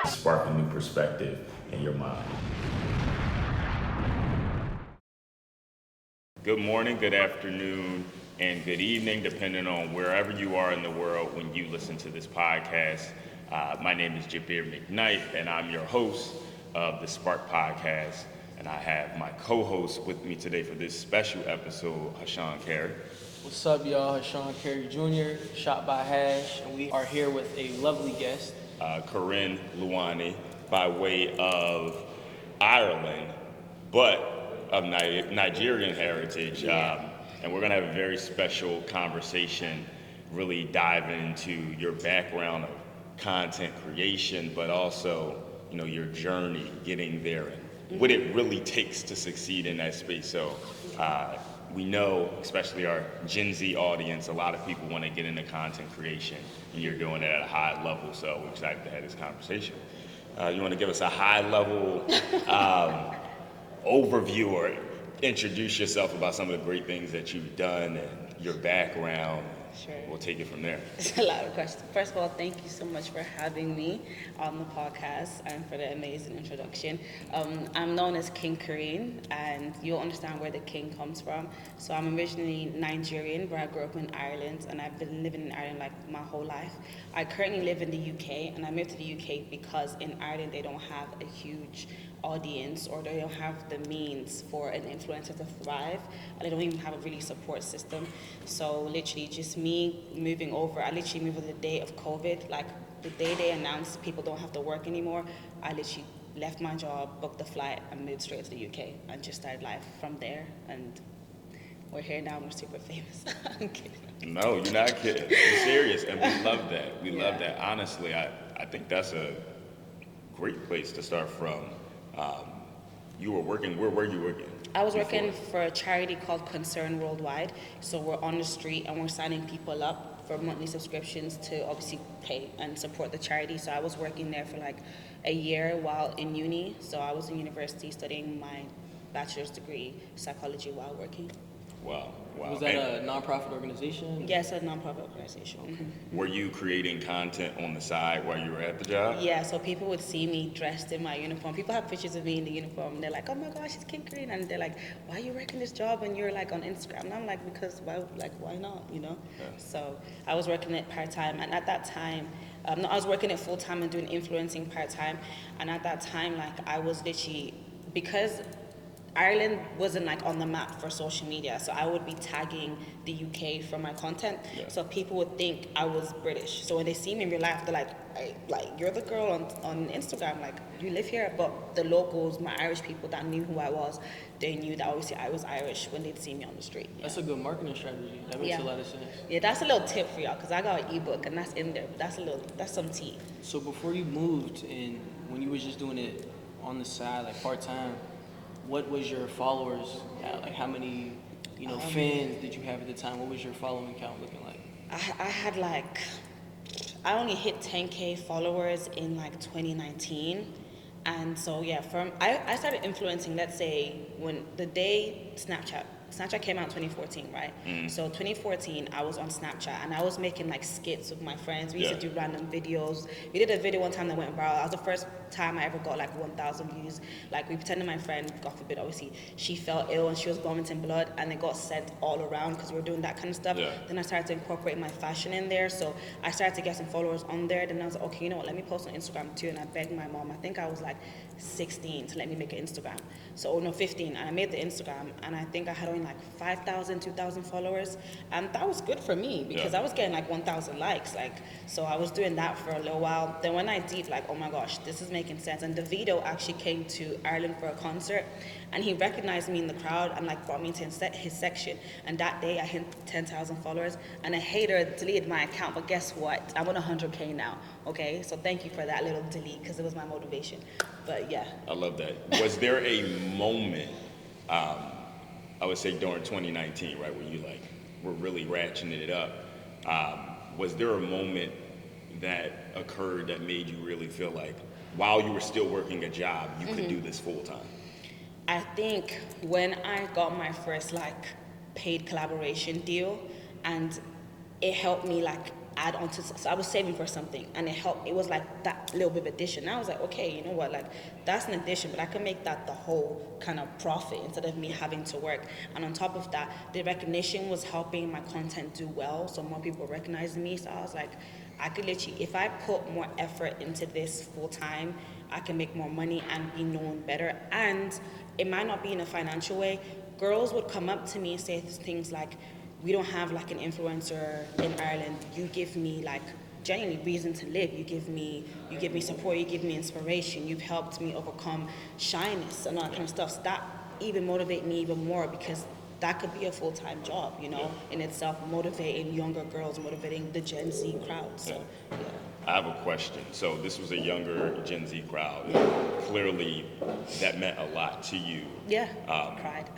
spark a new perspective in your mind. Good morning, good afternoon, and good evening, depending on wherever you are in the world when you listen to this podcast. My name is Jabir McKnight, and I'm your host of the Spark Podcast. And I have my co-host with me today for this special episode, Hashan Carey. What's up, y'all? Hashan Carey Jr., shot by Hash, and we are here with a lovely guest. Karine Luwani, by way of Ireland, but of Nigerian heritage. And we're going to have a very special conversation, really diving into your background of content creation, but also, your journey getting there and what it really takes to succeed in that space. So we know, especially our Gen Z audience, a lot of people want to get into content creation, and you're doing it at a high level, so we're excited to have this conversation. You want to give us a high-level overview or introduce yourself about some of the great things that you've done and your background? Sure. We'll take it from there. It's a lot of questions. First of all, thank you so much for having me on the podcast and for the amazing introduction. I'm known as King Karine, and you'll understand where the king comes from. So I'm originally Nigerian, but I grew up in Ireland, and I've been living in Ireland like my whole life. I currently live in the UK, and I moved to the UK because in Ireland they don't have a huge audience, or they don't have the means for an influencer to thrive, and they don't even have a really support system. So literally just me moving over, I literally moved on the day of COVID. Like the day they announced people don't have to work anymore, I literally left my job, booked the flight, and moved straight to the UK and just started life from there. And we're here now, we're super famous. I'm kidding. No, you're not kidding. You're serious, and we love that. We love that. Honestly, I think that's a great place to start from. You were working, where were you working? I was working for a charity called Concern Worldwide. So we're on the street and we're signing people up for monthly subscriptions to obviously pay and support the charity. So I was working there for like a year while in uni. So I was in university studying my bachelor's degree, psychology, while working. Wow. Was that a nonprofit organization? Yes, a nonprofit organization. Mm-hmm. Were you creating content on the side while you were at the job? Yeah, so people would see me dressed in my uniform. People have pictures of me in the uniform, and they're like, "Oh my gosh, she's King Karine," and they're like, "Why are you working this job and you're like on Instagram?" And I'm like, "Because why not?" Yeah. So I was working it part time, and at that time, I was working it full time and doing influencing part time, and at that time, like I was literally, because Ireland wasn't like on the map for social media, so I would be tagging the UK for my content. Yeah. So people would think I was British. So when they see me in real life, they're like, you're the girl on Instagram, like you live here. But the locals, my Irish people that knew who I was, they knew that obviously I was Irish when they'd see me on the street. Yeah. That's a good marketing strategy. That makes a lot of sense. Yeah, that's a little tip for y'all, because I got an ebook and that's in there. But that's some tea. So before you moved and when you were just doing it on the side, like part time, what was your followers at? Like how many, fans did you have at the time? What was your following count looking like? I had I only hit 10K followers in 2019. And so I started influencing, let's say, when the day Snapchat came out in 2014, right? So 2014, I was on Snapchat and I was making skits with my friends. We used to do random videos. We did a video one time that went viral. That was the first time I ever got 1,000 views. We pretended my friend, God forbid, obviously, she fell ill and she was vomiting blood, and it got sent all around because we were doing that kind of stuff. Yeah. Then I started to incorporate my fashion in there. So I started to get some followers on there. Then I was like, okay, you know what, let me post on Instagram too. And I begged my mom, I think I was 16, to let me make an Instagram. So, 15, and I made the Instagram, and I think I had only 5,000, 2,000 followers, and that was good for me because I was getting 1,000 likes. So I was doing that for a little while. Then when I deep, oh my gosh, this is making sense. And Davido actually came to Ireland for a concert, and he recognized me in the crowd and brought me into his section. And that day I hit 10,000 followers, and a hater deleted my account. But guess what? I'm on 100K now. Okay, so thank you for that little delete because it was my motivation. But yeah, I love that. Was there a moment? I would say during 2019, right, where you were really ratcheting it up. Was there a moment that occurred that made you really feel like while you were still working a job, you could do this full time? I think when I got my first paid collaboration deal, and it helped me add on to, so I was saving for something, and it helped. It was like that little bit of addition. I was like, okay, you know what, like that's an addition, but I can make that the whole kind of profit instead of me having to work. And on top of that, the recognition was helping my content do well, so more people were recognizing me. So I was like, I could literally, if I put more effort into this full time, I can make more money and be known better. And it might not be in a financial way. Girls would come up to me and say things like, we don't have like an influencer in Ireland. You give me like genuinely reason to live. You give me support. You give me inspiration. You've helped me overcome shyness and all that kind of stuff. So that even motivate me even more, because that could be a full-time job, you know, in itself, motivating younger girls, motivating the Gen Z crowd. So, yeah. I have a question. So this was a younger Gen Z crowd. Clearly, that meant a lot to you. Yeah, cried.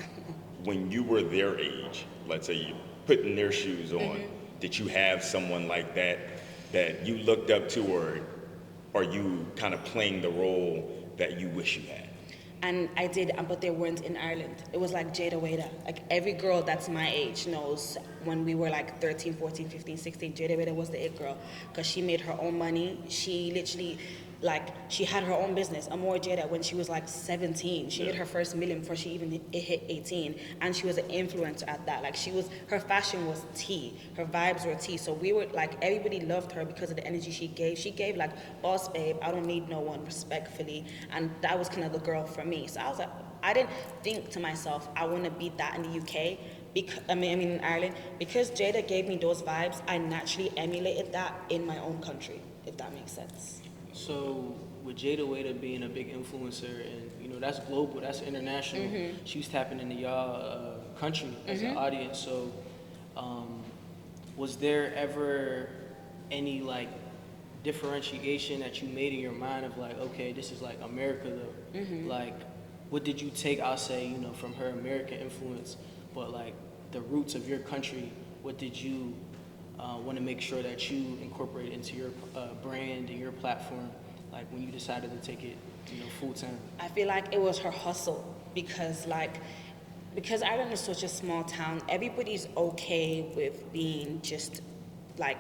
When you were their age, let's say you putting their shoes on, did you have someone like that that you looked up to, or are you kind of playing the role that you wish you had? And I did, but they weren't in Ireland. It was like Jada Wada. Like every girl that's my age knows when we were like 13, 14, 15, 16, Jada Wada was the it girl, because she made her own money. She literally, like, she had her own business. Amore Jada, when she was like 17, she made her first million before she even hit 18. And she was an influencer at that. Like her fashion was tea. Her vibes were tea. So we were like, everybody loved her because of the energy she gave. She gave like, boss babe, I don't need no one, respectfully. And that was kind of the girl for me. So I was like, I didn't think to myself, I want to be that in the UK. I mean in Ireland. Because Jada gave me those vibes, I naturally emulated that in my own country, if that makes sense. So with Jada Wada being a big influencer, and you know that's global, that's international. She was tapping into y'all country as an audience. So was there ever any like differentiation that you made in your mind of like, okay, this is like America though? Like, what did you take? I'll say, you know, from her American influence, but like the roots of your country. What did you want to make sure that you incorporate into your brand and your platform, like when you decided to take it, you know, full time? I feel like it was her hustle, because Ireland is such a small town. Everybody's okay with being just like,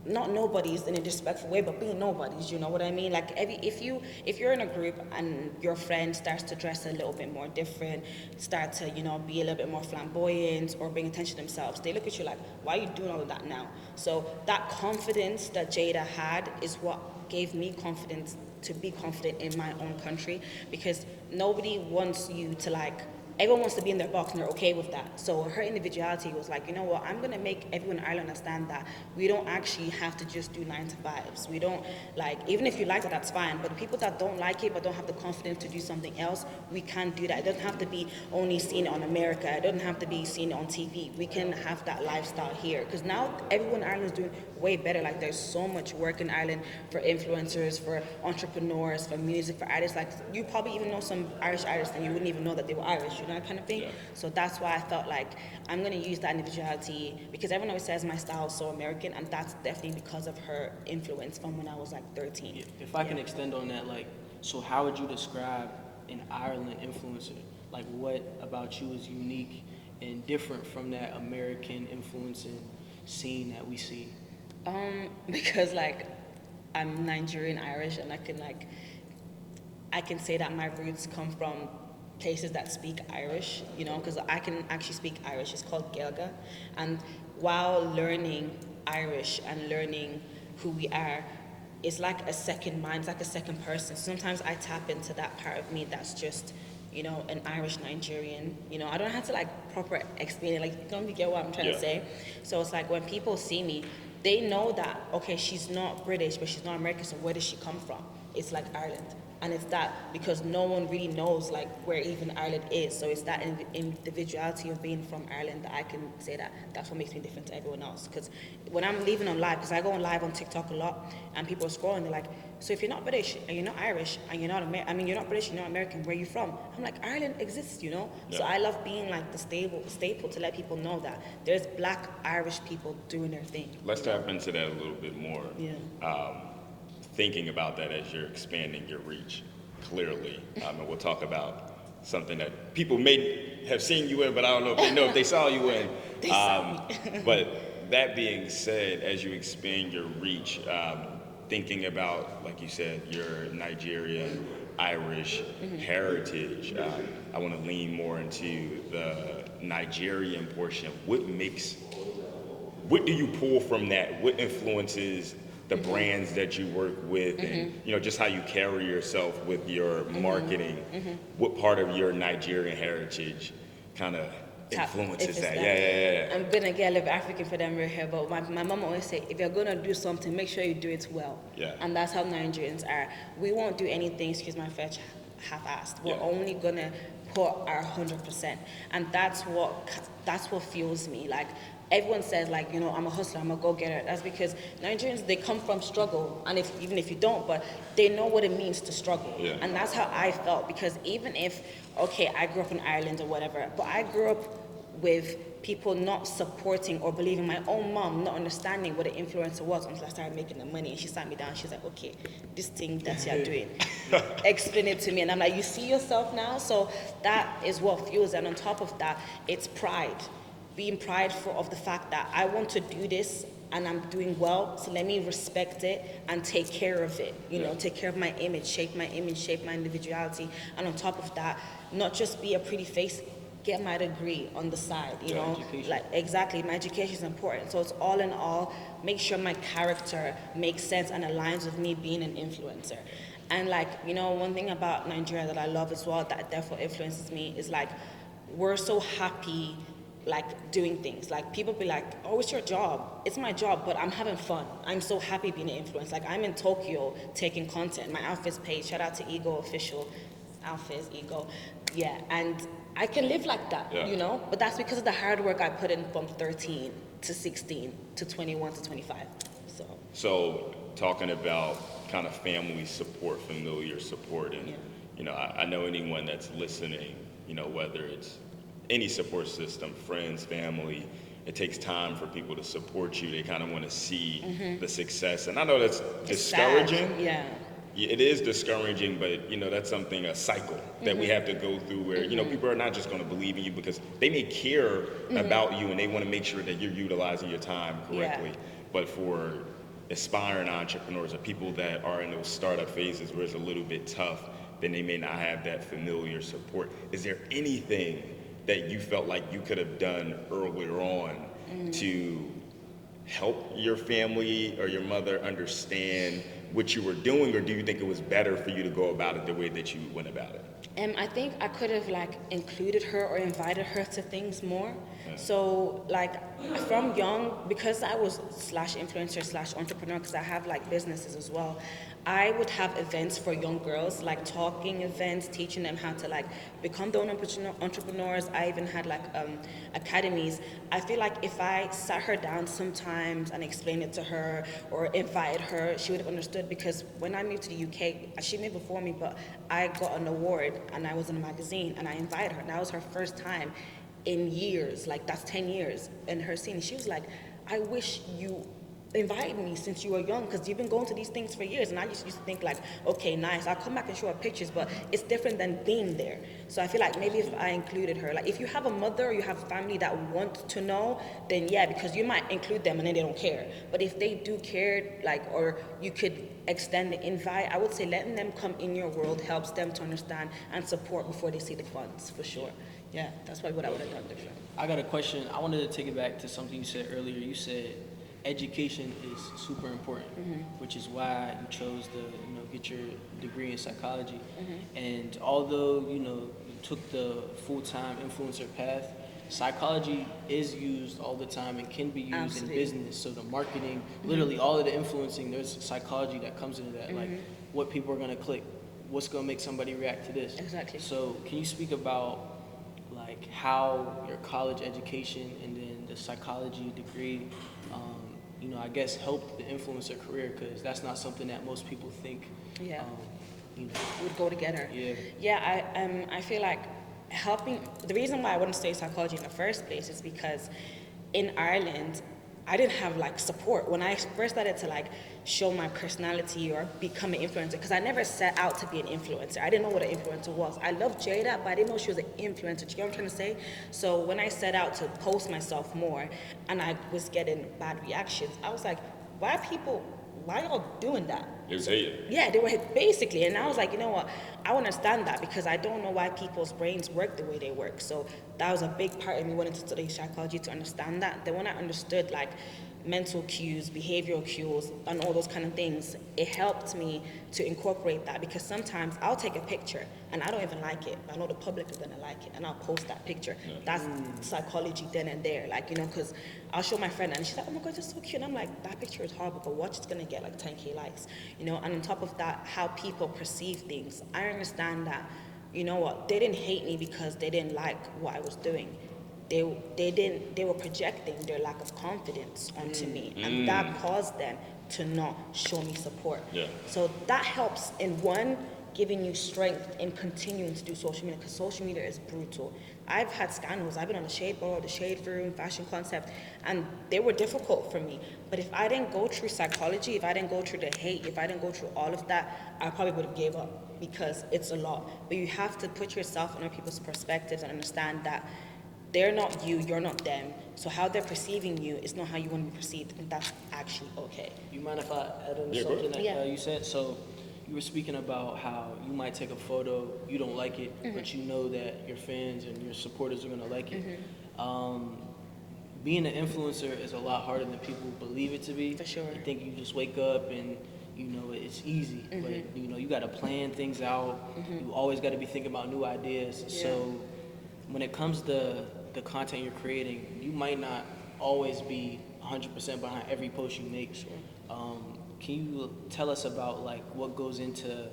not nobodies in a disrespectful way, but being nobodies, you know what I mean? Like if you're in a group and your friend starts to dress a little bit more different, start to, you know, be a little bit more flamboyant or bring attention to themselves, they look at you like, why are you doing all of that now? So that confidence that Jada had is what gave me confidence to be confident in my own country, because nobody wants you to like, everyone wants to be in their box and they're okay with that. So her individuality was like, you know what, I'm gonna make everyone in Ireland understand that we don't actually have to just do 9 to 5s. We don't, like, even if you like it, that's fine. But the people that don't like it but don't have the confidence to do something else, we can't do that. It doesn't have to be only seen on America. It doesn't have to be seen on TV. We can have that lifestyle here. Because now everyone in Ireland is doing way better. Like there's so much work in Ireland for influencers, for entrepreneurs, for music, for artists. Like you probably even know some Irish artists and you wouldn't even know that they were Irish, you know, that kind of thing. Yeah. So that's why I felt like I'm gonna use that individuality, because everyone always says my style is so American, and that's definitely because of her influence from when I was like 13. If I can extend on that, like, so how would you describe an Ireland influencer? Like, what about you is unique and different from that American influencing scene that we see? Because like I'm Nigerian Irish, and I can say that my roots come from places that speak Irish, you know, because I can actually speak Irish. It's called Gaeilge. And while learning Irish and learning who we are, it's like a second mind, it's like a second person. Sometimes I tap into that part of me that's just, you know, an Irish-Nigerian. You know, I don't have to like proper explain it, like, don't you get what I'm trying to say? So it's like when people see me, they know that, okay, she's not British, but she's not American, so where does she come from? It's like Ireland. And it's that because no one really knows like where even Ireland is. So it's that individuality of being from Ireland that I can say that that's what makes me different to everyone else. Because when I'm leaving on live, because I go on live on TikTok a lot, and people are scrolling, they're like, so if you're not British and you're not Irish and you're not you're not British, you're not American, where are you from? I'm like, Ireland exists, you know? Yeah. So I love being like the staple to let people know that there's Black Irish people doing their thing. Let's tap into that a little bit more. Yeah. Thinking about that as you're expanding your reach, clearly. And we'll talk about something that people may have seen you in, but I don't know if they know if they saw you in. They saw me. But that being said, as you expand your reach, thinking about, like you said, your Nigerian, Irish heritage, I want to lean more into the Nigerian portion. What do you pull from that? What influences the brands that you work with, and just how you carry yourself with your marketing? What part of your Nigerian heritage kind of influences that? Yeah. I'm gonna get a little African for them right here, but my mom always say, if you're gonna do something, make sure you do it well. Yeah. And that's how Nigerians are. We won't do anything, excuse my French, half-assed. We're only gonna put our 100%, and that's what fuels me. Like, everyone says, like, I'm a hustler, I'm a go-getter. That's because Nigerians, they come from struggle, and even if you don't, but they know what it means to struggle. Yeah. And that's how I felt, because even if, okay, I grew up in Ireland or whatever, but I grew up with people not supporting or believing, my own mom not understanding what an influencer was until I started making the money. And she sat me down, she's like, okay, this thing that you're doing, explain it to me. And I'm like, you see yourself now? So that is what fuels it. And on top of that, it's pride. Being prideful of the fact that I want to do this and I'm doing well, so let me respect it and take care of it. Take care of my image, shape my individuality. And on top of that, not just be a pretty face, get my degree on the side, Education. Like, exactly, my education is important. So it's all in all, make sure my character makes sense and aligns with me being an influencer. And like, one thing about Nigeria that I love as well, that therefore influences me, is like, we're so happy, like, doing things. Like, people be like, oh, it's your job. It's my job, but I'm having fun. I'm so happy being an influencer. Like, I'm in Tokyo taking content. My outfit's paid. Shout out to Ego Official. Outfits, Ego. Yeah, and I can live like that, But that's because of the hard work I put in from 13 to 16 to 21 to 25. So talking about kind of family support, familiar support, and I know anyone that's listening, whether it's any support system, friends, family, it takes time for people to support you. They kind of want to see the success, and I know that's discouraging. Sad. Yeah. It is discouraging, but that's something, a cycle that we have to go through, where people are not just going to believe in you because they may care about you and they want to make sure that you're utilizing your time correctly. Yeah. But for aspiring entrepreneurs or people that are in those startup phases where it's a little bit tough, then they may not have that familiar support. Is there anything that you felt like you could have done earlier on to help your family or your mother understand what you were doing, or do you think it was better for you to go about it the way that you went about it? I think I could have included her or invited her to things more. Yeah. So from young, because I was / entrepreneur, because I have businesses as well, I would have events for young girls, talking events, teaching them how to become their own entrepreneurs. I even had academies. I feel like if I sat her down sometimes and explained it to her or invited her, she would have understood, because when I moved to the UK, she moved before me, but I got an award and I was in a magazine and I invited her, and that was her first time in years, that's 10 years in her scene. She was like, I wish you invited me since you were young, because you've been going to these things for years. And I just used to think okay, nice, I'll come back and show her pictures, but it's different than being there. So I feel like maybe if I included her, if you have a mother or you have family that want to know, then yeah, because you might include them and then they don't care. But if they do care, or you could extend the invite, I would say letting them come in your world helps them to understand and support before they see the funds, for sure. Yeah, that's probably what I would have done different. I got a question. I wanted to take it back to something you said earlier. You said education is super important, which is why you chose to get your degree in psychology. And although you took the full-time influencer path, psychology is used all the time and can be used Absolutely. in business. So the marketing, literally all of the influencing, there's psychology that comes into that. What people are going to click, what's going to make somebody react to this. Exactly. So can you speak about how your college education and then the psychology degree I guess helped the influencer career, because that's not something that most people think would go together. I feel like helping, the reason why I wouldn't study psychology in the first place is because in Ireland, I didn't have like support when I first started to like show my personality or become an influencer, because I never set out to be an influencer. I didn't know what an influencer was. I loved Jada, but I didn't know she was an influencer. Do you know what I'm trying to say? So when I set out to post myself more and I was getting bad reactions, I was like, why y'all doing that? It was hating. Yeah, they were basically, and I was like, you know what, I understand that because I don't know why people's brains work the way they work. So that was a big part of me wanting to study psychology, to understand that. Then when I understood like mental cues, behavioral cues, and all those kind of things, it helped me to incorporate that, because sometimes I'll take a picture and I don't even like it, but I know the public is gonna like it, and I'll post that picture. Yeah. That's psychology then and there, like, you know, because I'll show my friend and she's like, oh my God, that's so cute. And I'm like, that picture is horrible, but watch, it's gonna get like 10K likes, you know. And on top of that, how people perceive things. I understand that, you know what, they didn't hate me because they didn't like what I was doing. They were projecting their lack of confidence onto me, and that caused them to not show me support. Yeah. So that helps in one, giving you strength in continuing to do social media, because social media is brutal. I've had scandals. I've been on the Shade Board, the Shade Room, Fashion Concept, and they were difficult for me. But if I didn't go through psychology, if I didn't go through the hate, if I didn't go through all of that, I probably would have gave up, because it's a lot. But you have to put yourself in other people's perspectives and understand that they're not you, you're not them. So how they're perceiving you is not how you want to be perceived, and that's actually okay. You mind if I add in Yeah, something that Yeah. you said? So you were speaking about how you might take a photo, you don't like it, but you know that your fans and your supporters are going to like it. Being an influencer is a lot harder than people believe it to be. For sure. You think you just wake up and you know it's easy, but you know you got to plan things out. You always got to be thinking about new ideas. Yeah. So when it comes to the content you're creating, you might not always be 100% behind every post you make. Sure. Can you tell us about like what goes into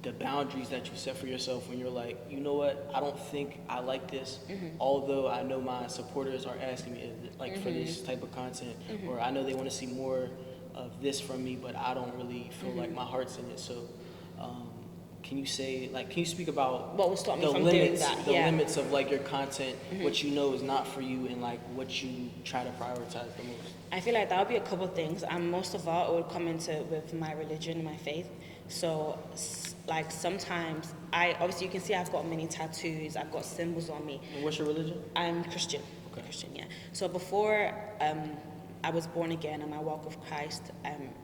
the boundaries that you set for yourself when you're like, you know what, I don't think I like this, although I know my supporters are asking me like for this type of content, or I know they want to see more of this from me, but I don't really feel like my heart's in it. So can you speak about What will stop me the from limits, doing that? the Yeah. limits of like your content, what you know is not for you, and like what you try to prioritize the most? I feel like that would be a couple of things, and most of all, it would come into with my religion, my faith. So, like sometimes obviously you can see I've got many tattoos, I've got symbols on me. And what's your religion? I'm Christian. Okay. Christian, yeah. So before I was born again in my walk with Christ,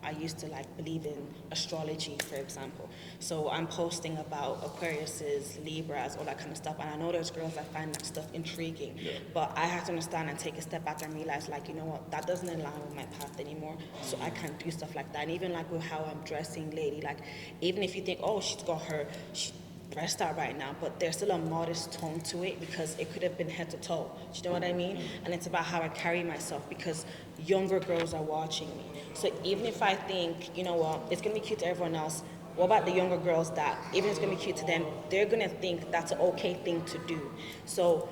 I used to like believe in astrology, for example. So I'm posting about Aquariuses, Libras, all that kind of stuff. And I know there's girls that find that stuff intriguing. Yeah. But I have to understand and take a step back and realize, like, you know what, that doesn't align with my path anymore. So I can't do stuff like that. And even like with how I'm dressing, lady, like even if you think, oh, she's dressed out right now, but there's still a modest tone to it, because it could have been head to toe. Do you know what I mean? And it's about how I carry myself, because younger girls are watching me. So even if I think, you know what, it's gonna be cute to everyone else, what about the younger girls that even if it's gonna be cute to them, they're gonna think that's an okay thing to do. So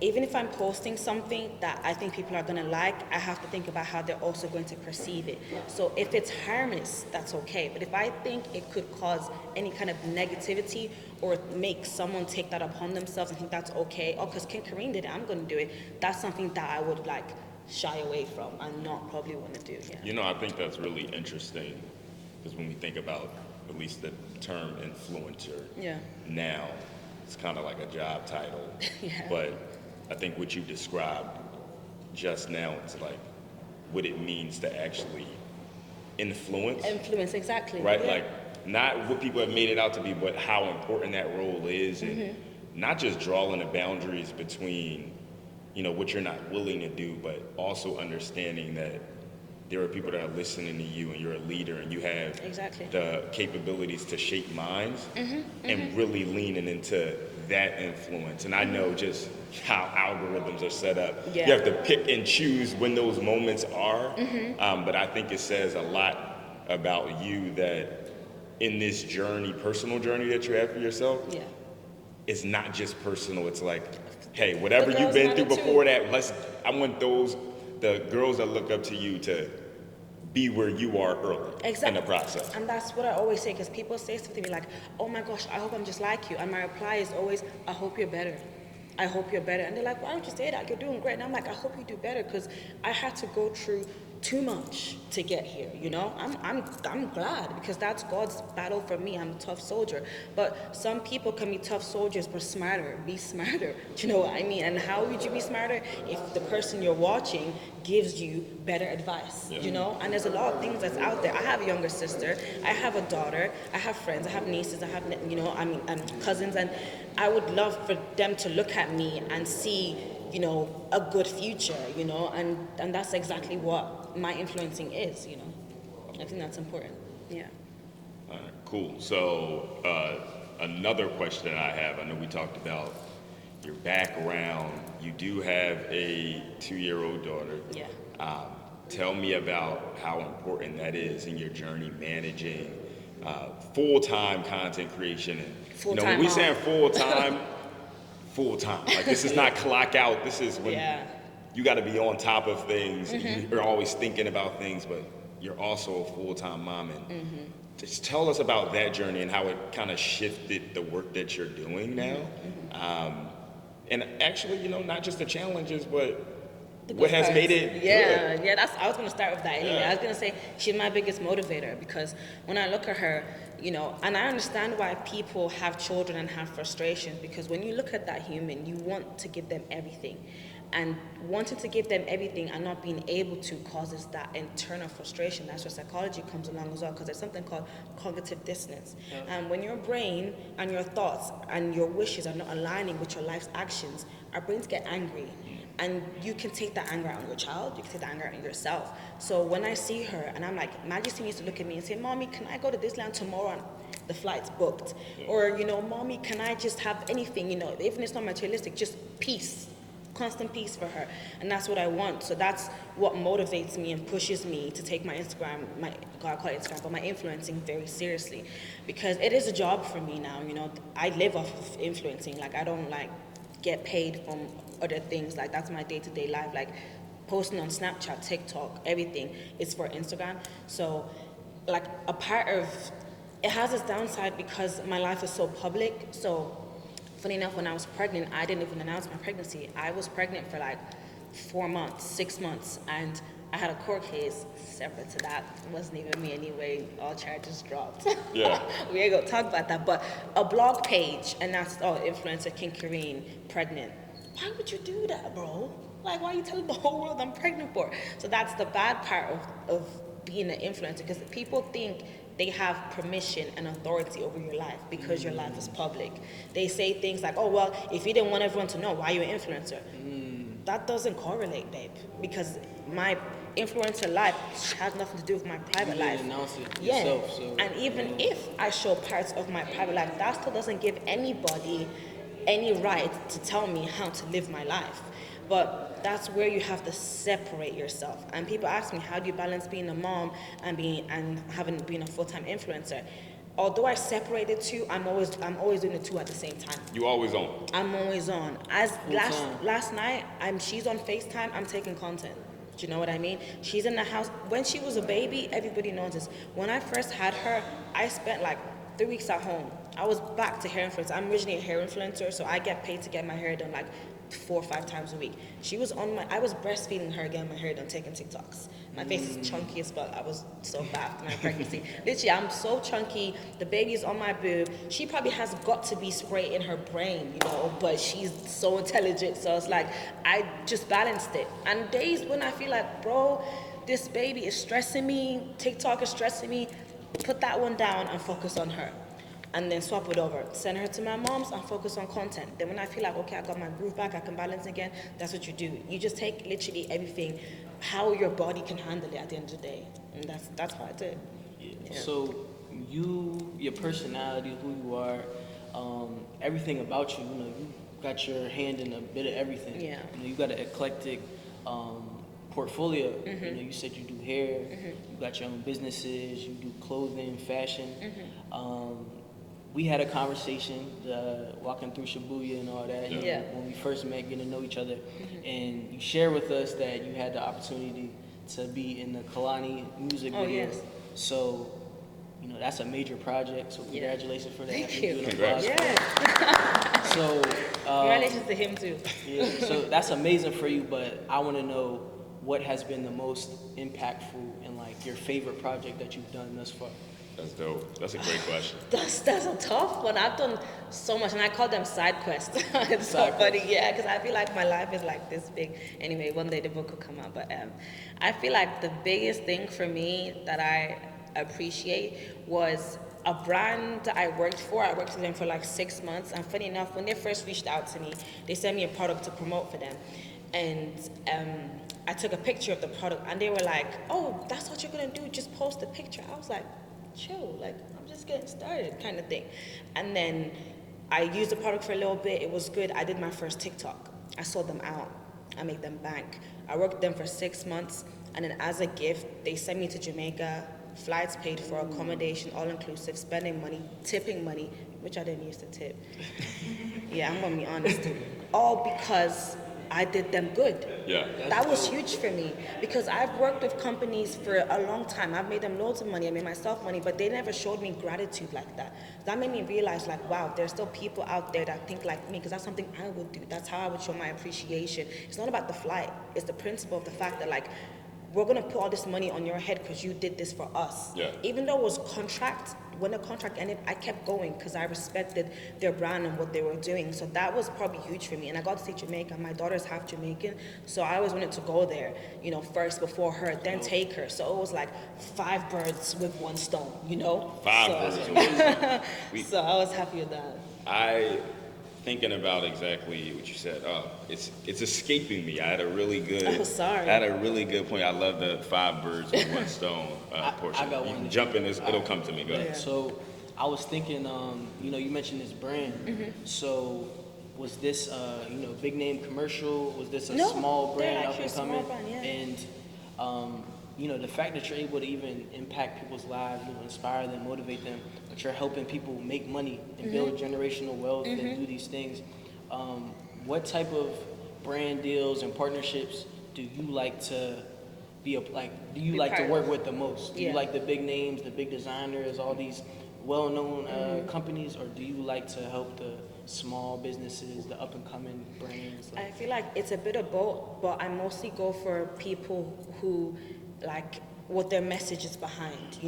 even if I'm posting something that I think people are gonna like, I have to think about how they're also going to perceive it. So if it's harmless, that's okay. But if I think it could cause any kind of negativity or make someone take that upon themselves and think that's okay, oh, because Karine did it, I'm gonna do it, that's something that I would like shy away from and not probably want to do. Yeah. You know, I think that's really interesting, because when we think about at least the term influencer, Yeah. now it's kind of like a job title. Yeah. But I think what you described just now is like what it means to actually influence. Influence, exactly. Right? Yeah. Like not what people have made it out to be, but how important that role is, and not just drawing the boundaries between, you know, what you're not willing to do, but also understanding that there are people that are listening to you and you're a leader and you have Exactly. the capabilities to shape minds and really leaning into that influence. And I know just how algorithms are set up. Yeah. You have to pick and choose when those moments are. But I think it says a lot about you that in this journey, personal journey that you have for yourself, Yeah. it's not just personal. It's like, hey, whatever The you've girls been matter through too. before that, I want the girls that look up to you to be where you are early in the process. And that's what I always say, because people say something to me like, oh my gosh, I hope I'm just like you. And my reply is always, I hope you're better. I hope you're better. And they're like, why would you say that? You're doing great. And I'm like, I hope you do better, because I had to go through too much to get here, you know. I'm glad, because that's God's battle for me. I'm a tough soldier. But some people can be tough soldiers but smarter. Be smarter. Do you know what I mean? And how would you be smarter? If the person you're watching gives you better advice, you know. And there's a lot of things that's out there. I have a younger sister, I have a daughter, I have friends, I have nieces, I have, you know, I mean, and cousins, and I would love for them to look at me and see, you know, a good future, you know, and that's exactly what my influencing is, you know. I think that's important. Yeah. All right, cool. So another question I have, I know we talked about your background. You do have a 2-year-old daughter. Yeah. Tell me about how important that is in your journey managing full-time content creation. And Full-time when we mom. say full-time, like this is not clock out. This is when you got to be on top of things. You're always thinking about things, but you're also a full-time mom. And just tell us about that journey and how it kind of shifted the work that you're doing now. And actually, you know, not just the challenges, but what has made it good. Yeah, I was gonna start with that anyway. Yeah. I was gonna say she's my biggest motivator, because when I look at her, you know, and I understand why people have children and have frustrations, because when you look at that human, you want to give them everything. And wanting to give them everything and not being able to causes that internal frustration. That's where psychology comes along as well, because there's something called cognitive dissonance. And when your brain and your thoughts and your wishes are not aligning with your life's actions, our brains get angry. And you can take that anger out on your child, you can take that anger out on yourself. So when I see her, and I'm like, Majesty used to look at me and say, Mommy, can I go to Disneyland tomorrow? And the flight's booked. Or, you know, Mommy, can I just have anything, you know, even if it's not materialistic, just peace. Constant peace for her, and that's what I want. So that's what motivates me and pushes me to take my Instagram, I call it Instagram, but my influencing very seriously, because it is a job for me now. You know, I live off of influencing. Like, I don't like get paid from other things. Like, that's my day-to-day life. Like, posting on Snapchat, TikTok, everything is for Instagram. So, like, a part of it has its downside because my life is so public. So, funny enough, when I was pregnant, I didn't even announce my pregnancy. I was pregnant for like 4 months, 6 months, and I had a court case separate to that. It wasn't even me anyway. All charges dropped. Yeah. We ain't gonna talk about that. But a blog page, and that's, influencer King Karine, pregnant. Why would you do that, bro? Like, why are you telling the whole world I'm pregnant for? So that's the bad part of being an influencer, because people think they have permission and authority over your life because your life is public. They say things like, oh, well, if you didn't want everyone to know, why are you an influencer? That doesn't correlate, babe, because my influencer life has nothing to do with my private life. Announce it yourself, so, and even if I show parts of my private life, that still doesn't give anybody any right to tell me how to live my life. But that's where you have to separate yourself. And people ask me, how do you balance being a mom and being a full-time influencer? Although I separate the two, I'm always doing the two at the same time. You always on. I'm always on. As last night, she's on FaceTime, I'm taking content. Do you know what I mean? She's in the house. When she was a baby, everybody knows this. When I first had her, I spent like 3 weeks at home. I was back to hair influencer. I'm originally a hair influencer, so I get paid to get my hair done like 4 or 5 times a week. I was breastfeeding her, getting my hair done, taking TikToks. My face is chunky as fuck. I was so fat in my pregnancy. Literally, I'm so chunky. The baby's on my boob. She probably has got to be spray in her brain, you know, but she's so intelligent. So it's like, I just balanced it. And days when I feel like, bro, this baby is stressing me, TikTok is stressing me, put that one down and focus on her. And then swap it over. Send her to my mom's and focus on content. Then when I feel like, okay, I got my groove back, I can balance again, that's what you do. You just take literally everything, how your body can handle it at the end of the day. And that's what I did. Yeah. So your personality, who you are, everything about you, you know, you got your hand in a bit of everything. Yeah. You know, you got an eclectic portfolio. You know, you said you do hair, you got your own businesses, you do clothing, fashion. We had a conversation walking through Shibuya and all that, you know, when we first met, getting to know each other. And you shared with us that you had the opportunity to be in the Kalani music video. Yes. So, you that's a major project. So congratulations for that. Thank You're you. doing a Congrats. lot. So Congratulations to him too. yeah, so that's amazing for you. But I want to know what has been the most impactful and like your favorite project that you've done thus far. That's dope. That's a great question. That's a tough one. I've done so much, and I call them side quests. It's so Side funny, yeah, because I feel like my life is like this big. Anyway, one day the book will come out, but I feel like the biggest thing for me that I appreciate was a brand that I worked for. I worked for them for like 6 months, and funny enough, when they first reached out to me, they sent me a product to promote for them, and I took a picture of the product, and they were like, "Oh, that's what you're gonna do? Just post the picture." I was like, chill, like I'm just getting started kind of thing. And then I used the product for a little bit. It was good. I did my first TikTok. I sold them out. I made them bank. I worked with them for 6 months, and then as a gift, they sent me to Jamaica, flights paid for, accommodation, all inclusive, spending money, tipping money, which I didn't use to tip. Yeah, I'm gonna be honest. All because I did them good. Yeah. That was huge for me because I've worked with companies for a long time. I've made them loads of money. I made myself money, but they never showed me gratitude like that. That made me realize, like, wow, there's still people out there that think like me, because that's something I would do. That's how I would show my appreciation. It's not about the flight. It's the principle of the fact that, like, we're gonna put all this money on your head because you did this for us. Yeah. Even though it was contract, when the contract ended, I kept going because I respected their brand and what they were doing. So that was probably huge for me. And I got to see Jamaica. My daughter's half Jamaican, so I always wanted to go there, first before her, then take her. So it was like 5 birds with 1 stone, Five so, birds with 1 stone. So I was happy with that. Thinking about exactly what you said, it's escaping me. I had a really good. Oh, sorry. I had a really good point. I love the 5 birds with 1 stone portion. I got You one. can jump in this. It'll come to me. Go ahead. So I was thinking, you mentioned this brand. So was this, big name commercial? Was this a No, small they're brand, up actually and a small coming? brand, yeah. And the fact that you're able to even impact people's lives, inspire them, motivate them, but you're helping people make money and build generational wealth and do these things. What type of brand deals and partnerships do you like to do you like to work with the most? Do you like the big names, the big designers, all these well-known companies, or do you like to help the small businesses, the up-and-coming brands? I feel like it's a bit of both, but I mostly go for people who, like, what their message is behind,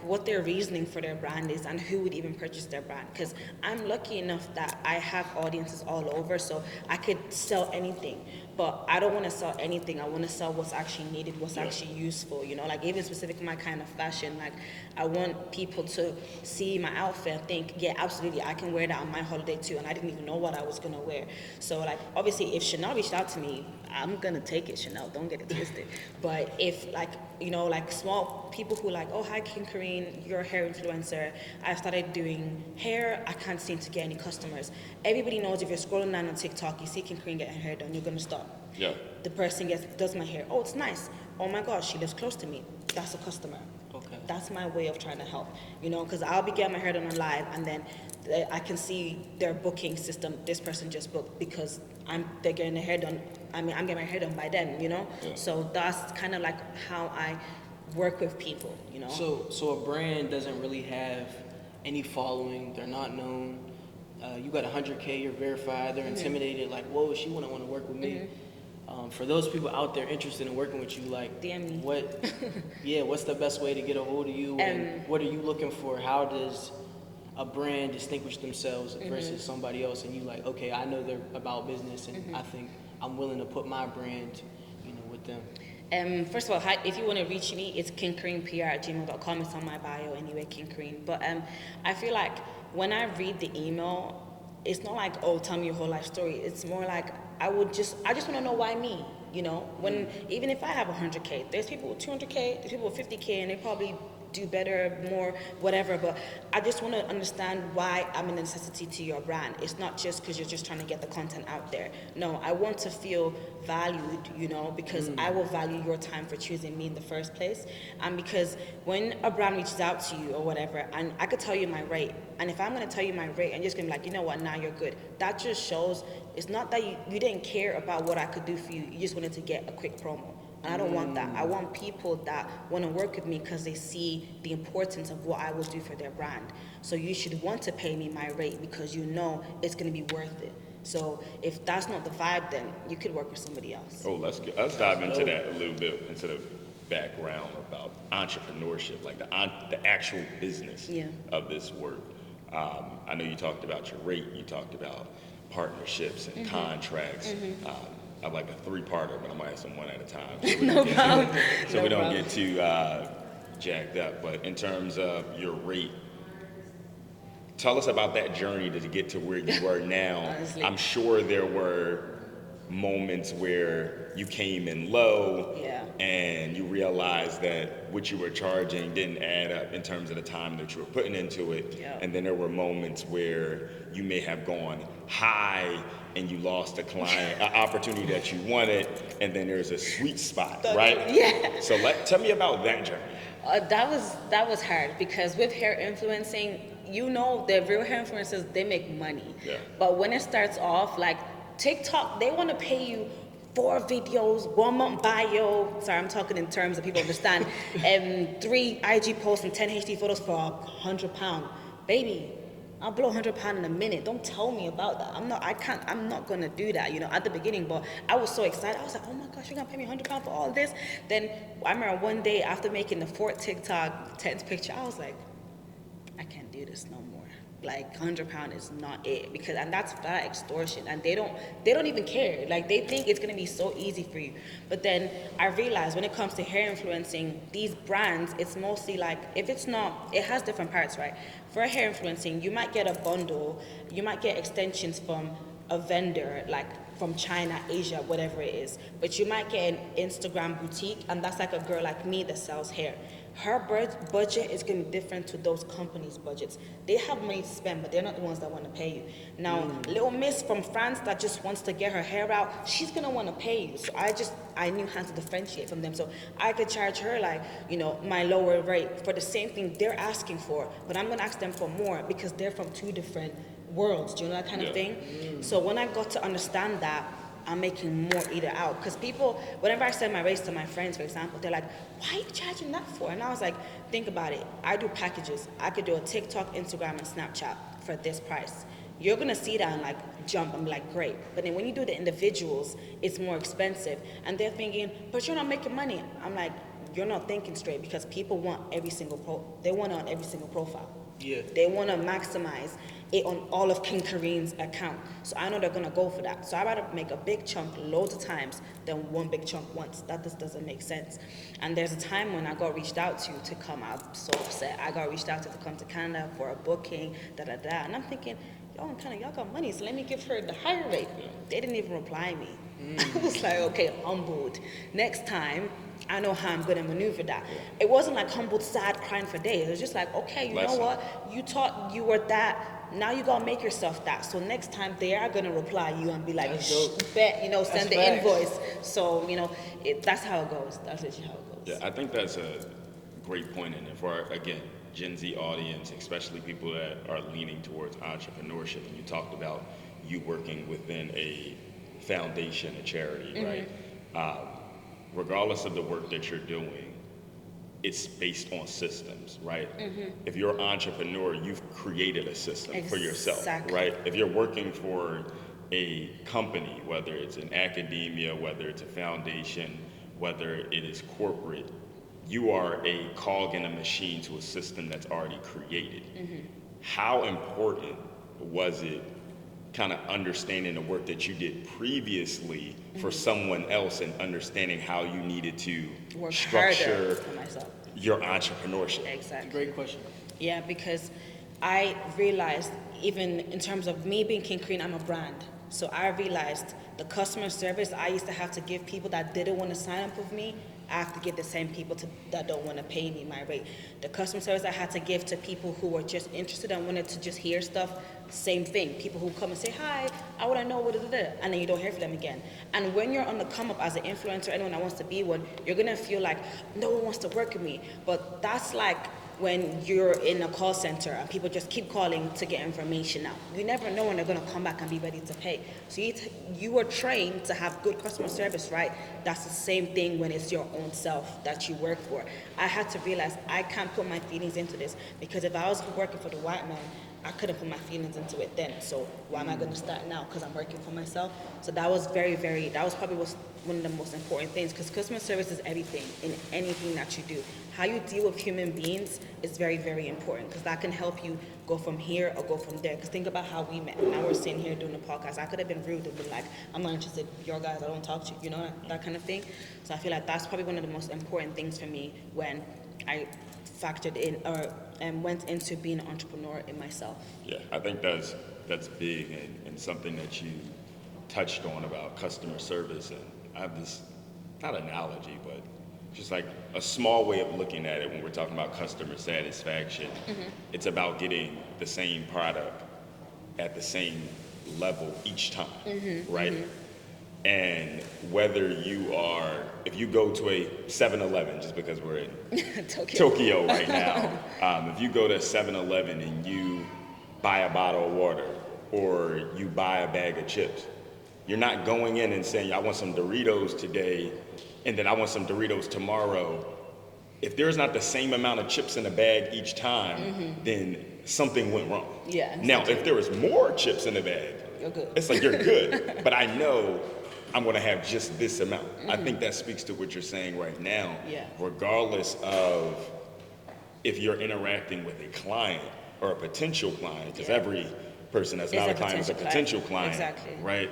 what their reasoning for their brand is and who would even purchase their brand. Because I'm lucky enough that I have audiences all over, so I could sell anything. But I don't want to sell anything. I want to sell what's actually needed, what's actually useful, like even specific to my kind of fashion. Like, I want people to see my outfit and think, yeah, absolutely, I can wear that on my holiday too, and I didn't even know what I was going to wear. So, like, obviously, if Chanel reached out to me, I'm going to take it, Chanel, don't get it twisted. But if, like, small people who like, oh, hi, Karine, you're a hair influencer. I started doing hair. I can't seem to get any customers. Everybody knows if you're scrolling down on TikTok, you see Karine getting her hair done, you're going to stop. Yeah. The person does my hair. Oh, it's nice. Oh my gosh, she lives close to me. That's a customer. Okay. That's my way of trying to help. Because I'll be getting my hair done on live, and then I can see their booking system. This person just booked because they're getting their hair done. I'm getting my hair done by them. Yeah. So that's kind of like how I work with people. So a brand doesn't really have any following. They're not known. You got 100K, you're verified. They're intimidated. Like, whoa, she wouldn't want to work with me. For those people out there interested in working with you, like, DM me. What's the best way to get a hold of you? And what are you looking for? How does a brand distinguish themselves versus somebody else? And you like, okay, I know they're about business, and I think I'm willing to put my brand, with them. First of all, if you want to reach me, it's kingkarinepr@gmail.com. It's on my bio anyway, King Karine. But I feel like when I read the email, it's not like, oh, tell me your whole life story. It's more like I just want to know why me. When even if I have 100K, there's people with 200K, there's people with 50K, and they probably do better, more, whatever. But I just want to understand why I'm a necessity to your brand. It's not just because you're just trying to get the content out there. No, I want to feel valued, because I will value your time for choosing me in the first place. And because when a brand reaches out to you or whatever, and I could tell you my rate, and if I'm going to tell you my rate and you're just going to be like, you know what, now you're good. That just shows it's not that you didn't care about what I could do for you. You just wanted to get a quick promo. And I don't want that. I want people that want to work with me because they see the importance of what I will do for their brand. So you should want to pay me my rate because you know it's going to be worth it. So if that's not the vibe, then you could work with somebody else. Oh, let's dive into that a little bit, into the background about entrepreneurship, like the actual business of this work. I know you talked about your rate, you talked about partnerships and contracts. I like a three-parter, but I'm gonna ask them one at a time. So we don't get too jacked up. But in terms of your rate, tell us about that journey to get to where you are now. Honestly. I'm sure there were moments where you came in low and you realized that what you were charging didn't add up in terms of the time that you were putting into it. And then there were moments where you may have gone high and you lost a client, an opportunity that you wanted, and then there's a sweet spot, right? Yeah. So tell me about that journey. That was hard because with hair influencing, you know, the real hair influencers, they make money. But when it starts off, like TikTok, they want to pay you 4 videos, 1 month bio. Sorry, I'm talking in terms that people understand. And 3 IG posts and 10 HD photos for £100. Baby, I'll blow £100 in a minute. Don't tell me about that. I'm not gonna do that, you know, at the beginning. But I was so excited. I was like, oh my gosh, you're gonna pay me £100 for all this? Then I remember one day after making the 4th TikTok 10th picture, I was like, I can't do this no more. Like £100 is not it, because and that's flat extortion, and they don't even care. Like they think it's gonna be so easy for you. But then I realized when it comes to hair influencing, these brands, it's mostly like if it's not, it has different parts, right? For hair influencing, you might get a bundle, you might get extensions from a vendor, like from China, Asia, whatever it is. But you might get an Instagram boutique, and that's like a girl like me that sells hair. Her budget is going to be different to those companies' budgets. They have money to spend, but they're not the ones that want to pay you. Now, little miss from France that just wants to get her hair out, she's going to want to pay you. So I knew how to differentiate from them. So I could charge her like, you know, my lower rate for the same thing they're asking for, but I'm going to ask them for more because they're from 2 different worlds. Do you know that kind of thing? So when I got to understand that, I'm making more either out. Because people, whenever I send my rates to my friends, for example, they're like, why are you charging that for? And I was like, think about it. I do packages. I could do a TikTok, Instagram, and Snapchat for this price. You're going to see that and like jump. I'm like, great. But then when you do the individuals, it's more expensive. And they're thinking, but you're not making money. I'm like, you're not thinking straight, because people want every single they want it on every single profile. They want to maximize it on all of King Karine's account. So I know they're going to go for that. So I'd rather make a big chunk loads of times than one big chunk once. That just doesn't make sense. And there's a time when I got reached out to come. I'm so upset. I got reached out to come to Canada for a booking, da-da-da. And I'm thinking, y'all in Canada, y'all got money, so let me give her the higher rate. They didn't even reply me. I was like, okay, humbled. Next time, I know how I'm going to maneuver that. It wasn't like humbled, sad, crying for days. It was just like, okay, you know what? You thought you were that. Now you got to make yourself that. So next time they are going to reply you and be like, bet, you know, send the invoice. So, you know, that's how it goes. That's literally how it goes. Yeah, I think that's a great point in it for, again, Gen Z audience, especially people that are leaning towards entrepreneurship. And you talked about you working within a foundation, a charity, right? Regardless of the work that you're doing, it's based on systems, right? If you're an entrepreneur, you've created a system for yourself, right? If you're working for a company, whether it's in academia, whether it's a foundation, whether it is corporate, you are a cog in a machine to a system that's already created. How important was it kind of understanding the work that you did previously for someone else and understanding how you needed to work structure for myself. Your entrepreneurship? Exactly. Great question. Yeah, because I realized, even in terms of me being King Karine, I'm a brand. So I realized the customer service I used to have to give people that didn't want to sign up with me, I have to give the same people that don't want to pay me my rate. The customer service I had to give to people who were just interested and wanted to just hear stuff, same thing. People who come and say, hi, I want to know what it is, and then you don't hear from them again. And when you're on the come up as an influencer, anyone that wants to be one, you're going to feel like no one wants to work with me. But that's like when you're in a call center and people just keep calling to get information out. You never know when they're going to come back and be ready to pay. So you are trained to have good customer service, right? That's the same thing when it's your own self that you work for. I had to realize I can't put my feelings into this, because if I was working for the white man, I couldn't put my feelings into it then. So why am I going to start now? Because I'm working for myself. So that was that was probably one of the most important things, because customer service is everything in anything that you do. How you deal with human beings is very, very important, because that can help you go from here or go from there. Because think about how we met. Now we're sitting here doing a podcast. I could have been rude and been like, I'm not interested in your guys, I don't talk to you, you know, that kind of thing. So I feel like that's probably one of the most important things for me when I factored in or went into being an entrepreneur in myself. Yeah, I think that's big, and something that you touched on about customer service. And I have this, not analogy, but just like a small way of looking at it when we're talking about customer satisfaction. It's about getting the same product at the same level each time, right? And whether if you go to a 7-Eleven, just because we're in Tokyo right now, if you go to 7-Eleven and you buy a bottle of water or you buy a bag of chips, you're not going in and saying, I want some Doritos today, and then I want some Doritos tomorrow. If there's not the same amount of chips in the bag each time, then something went wrong. Yeah. Now, if there was more chips in the bag, You're good. it's like you're good, but I know I'm going to have just this amount. I think that speaks to what you're saying right now. Yeah. Regardless of if you're interacting with a client or a potential client, because every person that's not a client is a potential client, exactly. right?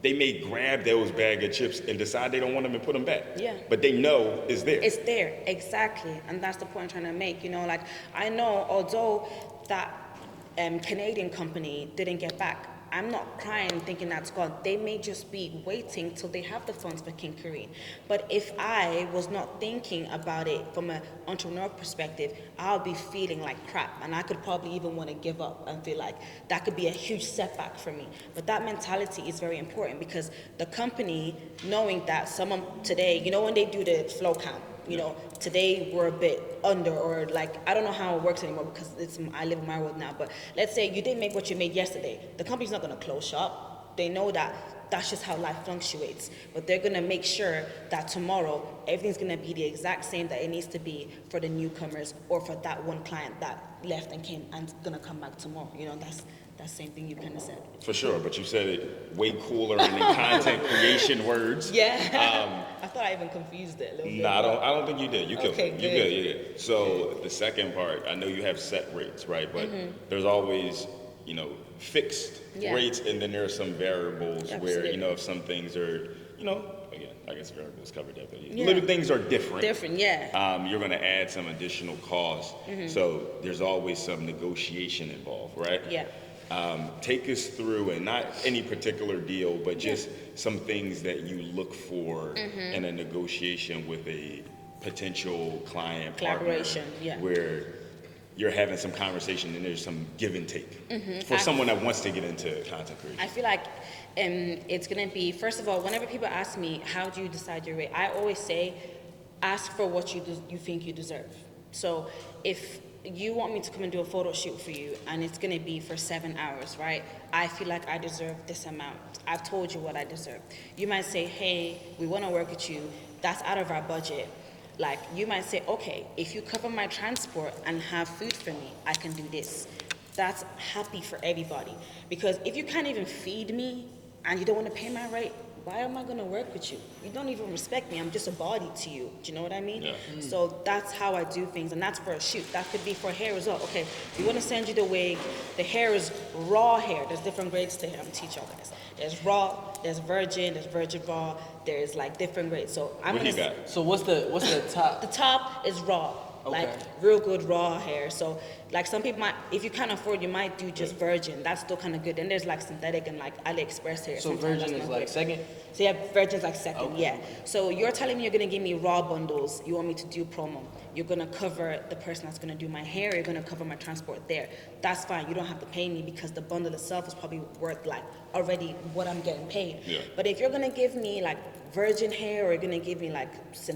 They may grab those bag of chips and decide they don't want them and put them back. Yeah. But they know it's there. It's there, exactly. And that's the point I'm trying to make. You know, like, I know although that Canadian company didn't get back, I'm not crying thinking that's gone. They may just be waiting till they have the funds for King Karine. But if I was not thinking about it from an entrepreneur perspective, I'll be feeling like crap. And I could probably even want to give up and feel like that could be a huge setback for me. But that mentality is very important, because the company, knowing that someone today, you know, when they do the flow count, you know, today we're a bit under, or like, I don't know how it works anymore because I live in my world now, but let's say you didn't make what you made yesterday. The company's not going to close shop. They know that that's just how life fluctuates, but they're going to make sure that tomorrow everything's going to be the exact same that it needs to be for the newcomers, or for that one client that left and came and going to come back tomorrow. You know, that's same thing you kind of said. For sure, but you said it way cooler and in content creation words. Yeah. I thought I even confused it a little bit. No, I don't think you did. You killed Okay, it. You good. good, yeah. So the second part, I know you have set rates, right? But there's always, you know, fixed rates, and then there are some variables where, you know, if some things are, you know, again, I guess variables covered that, but little things are different. You're going to add some additional costs. So there's always some negotiation involved, right? Yeah. Take us through, and not any particular deal, but just some things that you look for in a negotiation with a potential client Collaboration, partner, where you're having some conversation and there's some give and take for someone that wants to get into content creation. I feel like it's going to be, first of all, whenever people ask me, how do you decide your rate? I always say, ask for what you think you deserve. So if you want me to come and do a photo shoot for you and it's going to be for 7 hours, right? I feel like I deserve this amount. I've told you what I deserve. You might say, hey, we want to work with you. That's out of our budget. Like, you might say, okay, if you cover my transport and have food for me, I can do this. That's happy for everybody. Because if you can't even feed me and you don't want to pay my rate, why am I going to work with you? You don't even respect me. I'm just a body to you. Do you know what I mean? Yeah. So that's how I do things, and that's for a shoot. That could be for hair as well. Okay, we want to send you the wig. The hair is raw hair. There's different grades to hair. I'm going to teach y'all guys. There's raw, there's virgin raw. There's like different grades. So what do you got? So what's the top? The top is raw. Okay. Like real good raw hair. So like some people might, if you can't afford, you might do just virgin. That's still kind of good. Then there's like synthetic and like AliExpress hair. So Sometimes virgin is like good. second? So yeah, virgin's like second, Okay. yeah. So you're telling me you're gonna give me raw bundles. You want me to do promo. You're gonna cover the person that's gonna do my hair. You're gonna cover my transport there. That's fine. You don't have to pay me because the bundle itself is probably worth like already what I'm getting paid. Yeah. But if you're gonna give me like virgin hair, or you're gonna give me like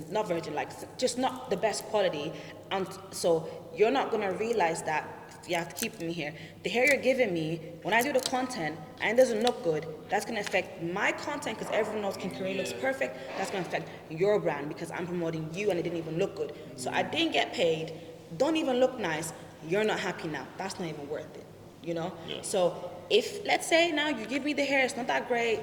not virgin, like just not the best quality, and so you're not gonna realize that. You have to keep me here. The hair you're giving me, when I do the content and it doesn't look good, that's gonna affect my content because everyone knows Karine looks perfect. That's gonna affect your brand because I'm promoting you and it didn't even look good. So I didn't get paid, don't even look nice, you're not happy now. That's not even worth it, you know? Yeah. So if, let's say now you give me the hair, it's not that great,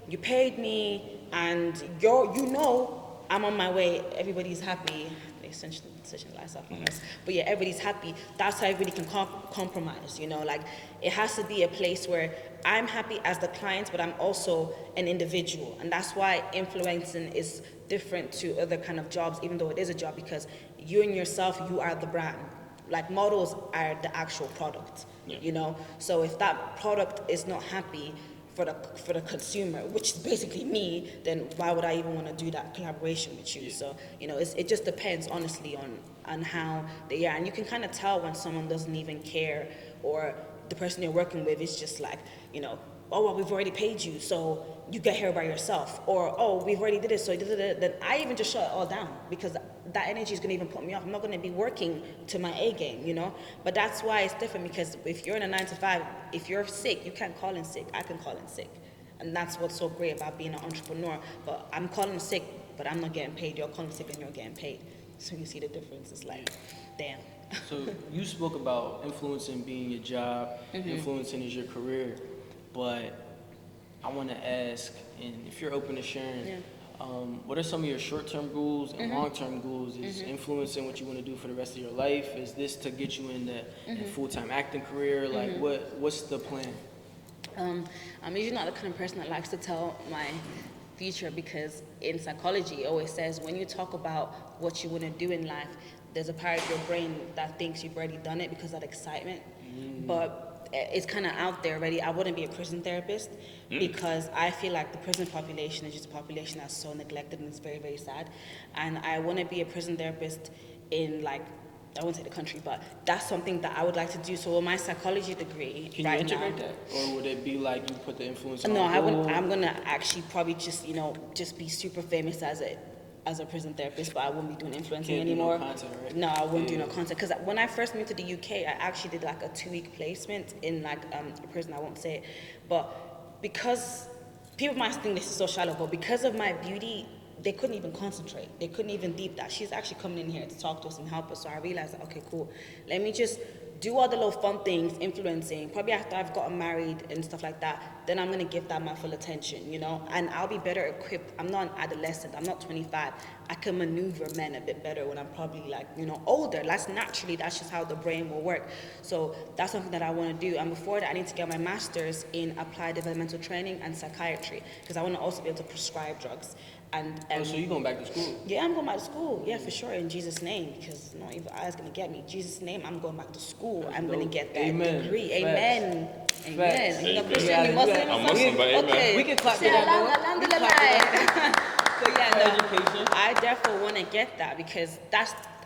you paid me, and you know I'm on my way, everybody's happy, essentially lies off on us. But yeah, everybody's happy. That's how everybody can compromise, you know? Like, it has to be a place where I'm happy as the client, but I'm also an individual. And that's why influencing is different to other kind of jobs, even though it is a job, because you and yourself, you are the brand. Like, models are the actual product, you know? So if that product is not happy for the consumer, which is basically me, then why would I even want to do that collaboration with you? So, you know, it just depends, honestly, on how they are. And you can kind of tell when someone doesn't even care, or the person you're working with is just like, you know, oh, well, we've already paid you, so you get here by yourself. Or, oh, we've already did it, so then I even just shut it all down, because that energy is going to even put me off. I'm not going to be working to my A game, you know? But that's why it's different, because if you're in a 9 to 5, if you're sick, you can't call in sick. I can call in sick. And that's what's so great about being an entrepreneur. But I'm calling sick, but I'm not getting paid. You're calling sick and you're getting paid. So you see the difference. It's like, damn. So you spoke about influencing being your job, influencing is your career, but I want to ask, and if you're open to sharing, what are some of your short-term goals and long-term goals? Is influencing what you want to do for the rest of your life? Is this to get you in the full-time acting career? Like, what's the plan? I'm usually not the kind of person that likes to tell my future, because in psychology it always says when you talk about what you want to do in life, there's a part of your brain that thinks you've already done it because of that excitement. But it's kind of out there already. I wouldn't be a prison therapist because I feel like the prison population is just a population that's so neglected, and it's very, very sad. And I want to be a prison therapist in, like, I won't say the country, but that's something that I would like to do. So with my psychology degree, Can right you integrate now, that, or would it be like you put the influence on? no, I wouldn't. I'm gonna actually probably just, you know, just be super famous as a prison therapist, but I wouldn't be doing influencing Can't do anymore. no content, right? No, I wouldn't do no content, because when I first moved to the UK, I actually did like a 2-week placement in like a prison. I won't say it, but because people might think this is so shallow, but because of my beauty, they couldn't even concentrate. They couldn't even deep that. She's actually coming in here to talk to us and help us. So I realized, okay, cool. Let me just do all the little fun things, influencing. Probably after I've gotten married and stuff like that, then I'm gonna give that my full attention, you know? And I'll be better equipped. I'm not an adolescent, I'm not 25. I can maneuver men a bit better when I'm probably like, you know, older. That's just how the brain will work. So that's something that I wanna do. And before that, I need to get my master's in applied developmental training and psychiatry, because I wanna also be able to prescribe drugs. And So you're going back to school? yeah, I'm going back to school. Yeah, for sure, in Jesus' name, because no evil eye is gonna get me. In Jesus' name, I'm going back to school. I'm gonna get that degree. Amen. Amen. You're not Christian, you Muslim? I'm Muslim, but amen. Okay. We can clap for Say that, alhamdulillah. But yeah, no, Education. I definitely want to get that, because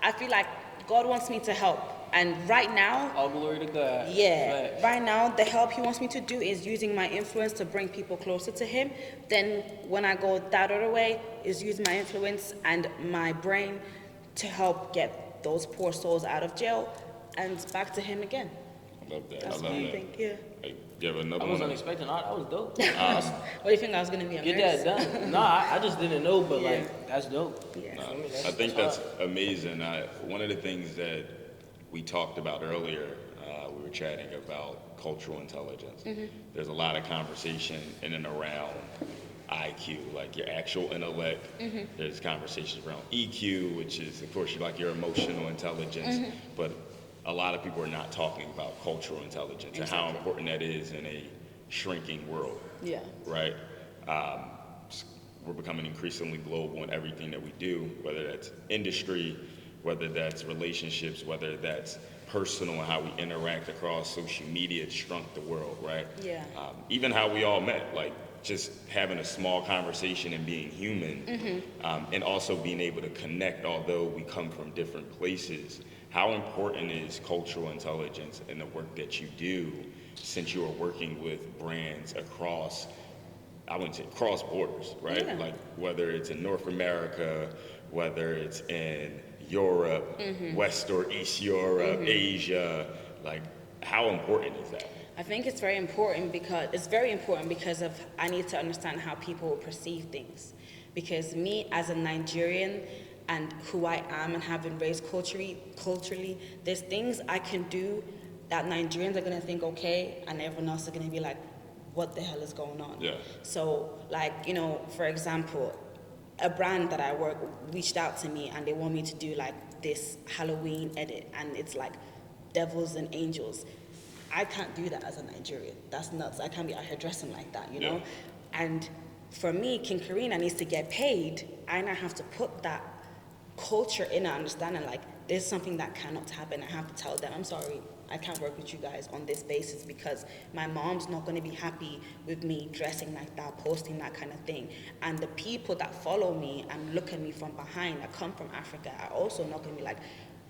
I feel like God wants me to help. And right now, All glory to God. yeah, Facts. right now the help he wants me to do is using my influence to bring people closer to him. Then when I go that other way, is using my influence and my brain to help get those poor souls out of jail and back to him again. I love that. That's I what love I that. think, yeah. Hey, you have another I one? wasn't expecting that. That was dope. What do you think I was gonna be a Get nurse? that done. No, I just didn't know, but Yeah. like, that's dope. Yeah. No, I think that's amazing. One of the things that we talked about earlier, we were chatting about cultural intelligence. There's a lot of conversation in and around IQ, like your actual intellect. There's conversations around EQ, which is, of course, like your emotional intelligence. But a lot of people are not talking about cultural intelligence and how important that is in a shrinking world. Yeah. Right? We're becoming increasingly global in everything that we do, whether that's industry, whether that's relationships, whether that's personal and how we interact across social media. It's shrunk the world, right? Yeah. Even how we all met, like just having a small conversation and being human, and also being able to connect, although we come from different places. How important is cultural intelligence in the work that you do, since you are working with brands across, I wouldn't say cross borders, right? Yeah. Like whether it's in North America, whether it's in Europe, West or East Europe, Asia. Like, how important is that? I think it's very important because of I need to understand how people perceive things. Because me as a Nigerian and who I am and having raised culturally, there's things I can do that Nigerians are gonna think okay, and everyone else is gonna be like, what the hell is going on? Yeah. So, like, you know, for example, a brand that I work reached out to me and they want me to do like this Halloween edit, and it's like devils and angels. I can't do that as a Nigerian. That's nuts. I can't be out here dressing like that, you know? And for me, King Karina needs to get paid. I now have to put that culture in and understanding, like, there's something that cannot happen. I have to tell them, I'm sorry, I can't work with you guys on this basis because my mom's not going to be happy with me dressing like that, posting that kind of thing. And the people that follow me and look at me from behind that come from Africa are also not going to be like,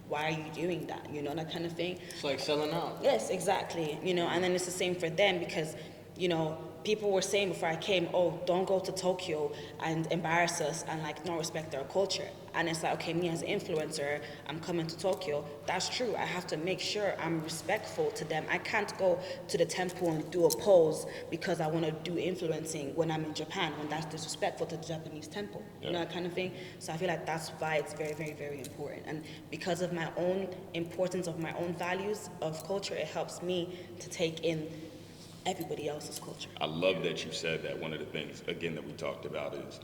why are you doing that? You know, that kind of thing. It's like selling out. Yes, exactly. You know, and then it's the same for them because, you know, people were saying before I came, oh, don't go to Tokyo and embarrass us and like not respect our culture. And it's like, okay, me as an influencer, I'm coming to Tokyo. That's true. I have to make sure I'm respectful to them. I can't go to the temple and do a pose because I want to do influencing when I'm in Japan, when that's disrespectful to the Japanese temple. You know, that kind of thing. So I feel like that's why it's very, very, very important. And because of my own importance of my own values of culture, it helps me to take in everybody else's culture. I love that you said that. One of the things, again, that we talked about is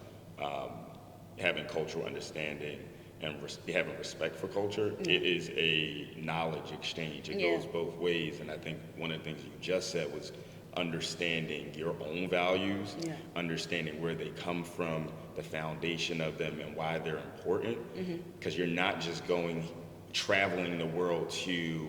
having cultural understanding and having respect for culture. It is a knowledge exchange. It goes both ways. And I think one of the things you just said was understanding your own values, understanding where they come from, the foundation of them, and why they're important. Because you're not just traveling the world to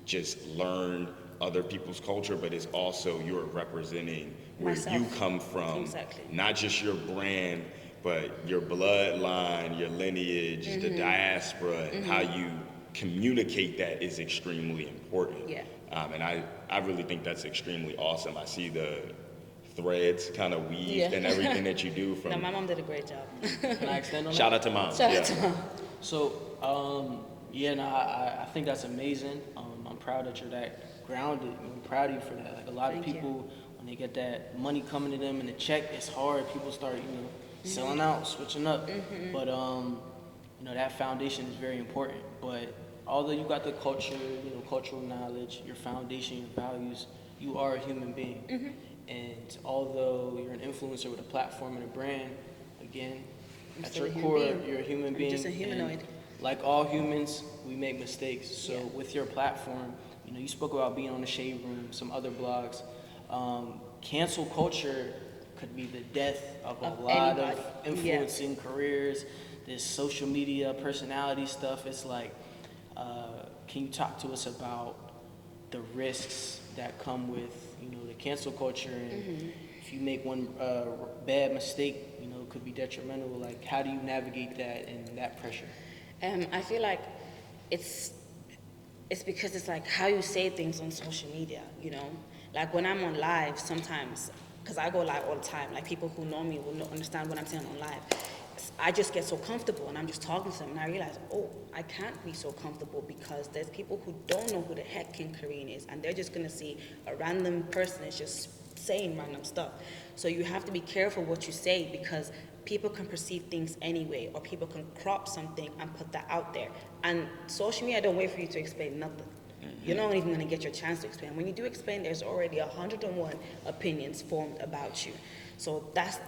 just learn other people's culture, but it's also you're representing where you come from, not just your brand, but your bloodline, your lineage, the diaspora, and how you communicate that is extremely important. And I really think that's extremely awesome. I see the threads kind of weaved and everything that you do. No, my mom did a great job. Can I extend on that? Shout out to mom. Shout out to mom. So, I think that's amazing. I'm proud that you're that grounded. I'm proud of you for that. Like a lot of people, when they get that money coming to them and the check, it's hard. People start, selling out, switching up. But, that foundation is very important. But although you got the culture, cultural knowledge, your foundation, your values, you are a human being. And although you're an influencer with a platform and a brand, again, at your core, you're a human being. Just a humanoid. And like all humans, we make mistakes. So with your platform, you spoke about being on the Shade Room, some other blogs. Cancel culture could be the death of a lot of influencing careers. This social media personality stuff. It's like, can you talk to us about the risks that come with, the cancel culture, and if you make one bad mistake, it could be detrimental. Like, how do you navigate that and that pressure? I feel like it's because it's like how you say things on social media, Like when I'm on live sometimes, because I go live all the time, like people who know me will understand what I'm saying on live. I just get so comfortable and I'm just talking to them and I realize, I can't be so comfortable because there's people who don't know who the heck King Karine is, and they're just gonna see a random person is just saying random stuff. So you have to be careful what you say because people can perceive things anyway, or people can crop something and put that out there. And social media don't wait for you to explain nothing. You're not even going to get your chance to explain. When you do explain, there's already 101 opinions formed about you. So that's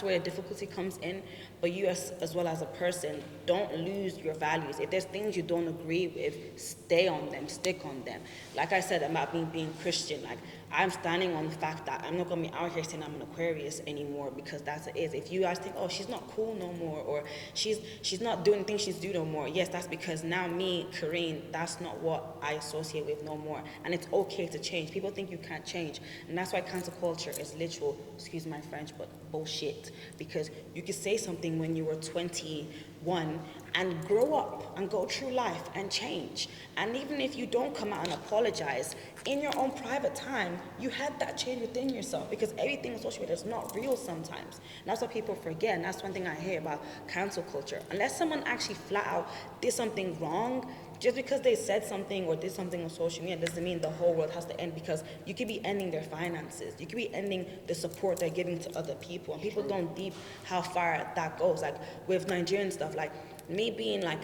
where difficulty comes in. But you as well as a person, don't lose your values. If there's things you don't agree with, stay on them, stick on them. Like I said about me being Christian, like I'm standing on the fact that I'm not gonna be out here saying I'm an Aquarius anymore because that's it is. If you guys think, she's not cool no more, or she's not doing things she's doing no more, yes, that's because now me, Karine, that's not what I associate with no more. And it's okay to change. People think you can't change. And that's why cancel culture is literal, excuse my French, but bullshit. Because you could say something when you were 20 one, and grow up and go through life and change. And even if you don't come out and apologize, in your own private time, you had that change within yourself, because everything on social media is not real sometimes. And that's what people forget, and that's one thing I hear about cancel culture. Unless someone actually flat out did something wrong, just because they said something or did something on social media doesn't mean the whole world has to end, because you could be ending their finances. You could be ending the support they're giving to other people. And people don't deep how far that goes. Like with Nigerian stuff, like me being like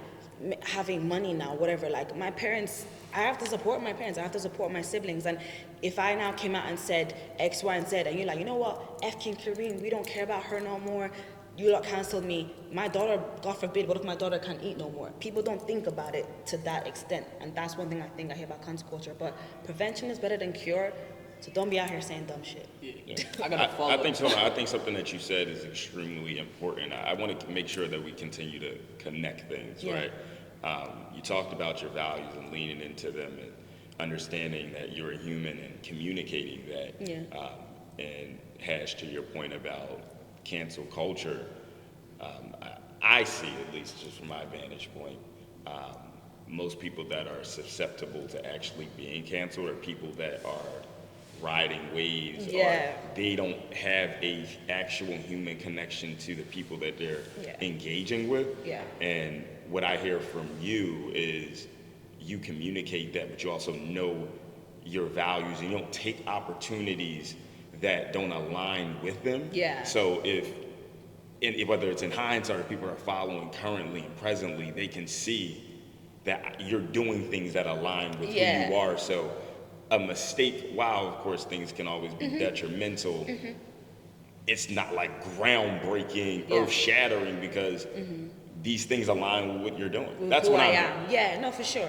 having money now, whatever, like my parents, I have to support my parents, I have to support my siblings. And if I now came out and said X, Y, and Z, and you're like, you know what, F King Karine, we don't care about her no more, you lot canceled me, my daughter, God forbid, what if my daughter can't eat no more? People don't think about it to that extent. And that's one thing I think I hear about cancel culture. But prevention is better than cure, so don't be out here saying dumb shit. Yeah. I gotta follow. I think something that you said is extremely important. I want to make sure that we continue to connect things, Yeah. right? You talked about your values and leaning into them and understanding that you're a human and communicating that. Yeah. And Hash, to your point about cancel culture, I see, at least just from my vantage point, most people that are susceptible to actually being canceled are people that are riding waves, Yeah. or they don't have a actual human connection to the people that they're engaging with. Yeah. And what I hear from you is you communicate that, but you also know your values, and you don't take opportunities that don't align with them. Yeah. So if whether it's in hindsight or people are following currently and presently, they can see that you're doing things that align with who you are. So a mistake, while of course things can always be detrimental, it's not like groundbreaking, earth-shattering, because these things align with what you're doing. With That's who what I I'm am. Yeah, no, for sure.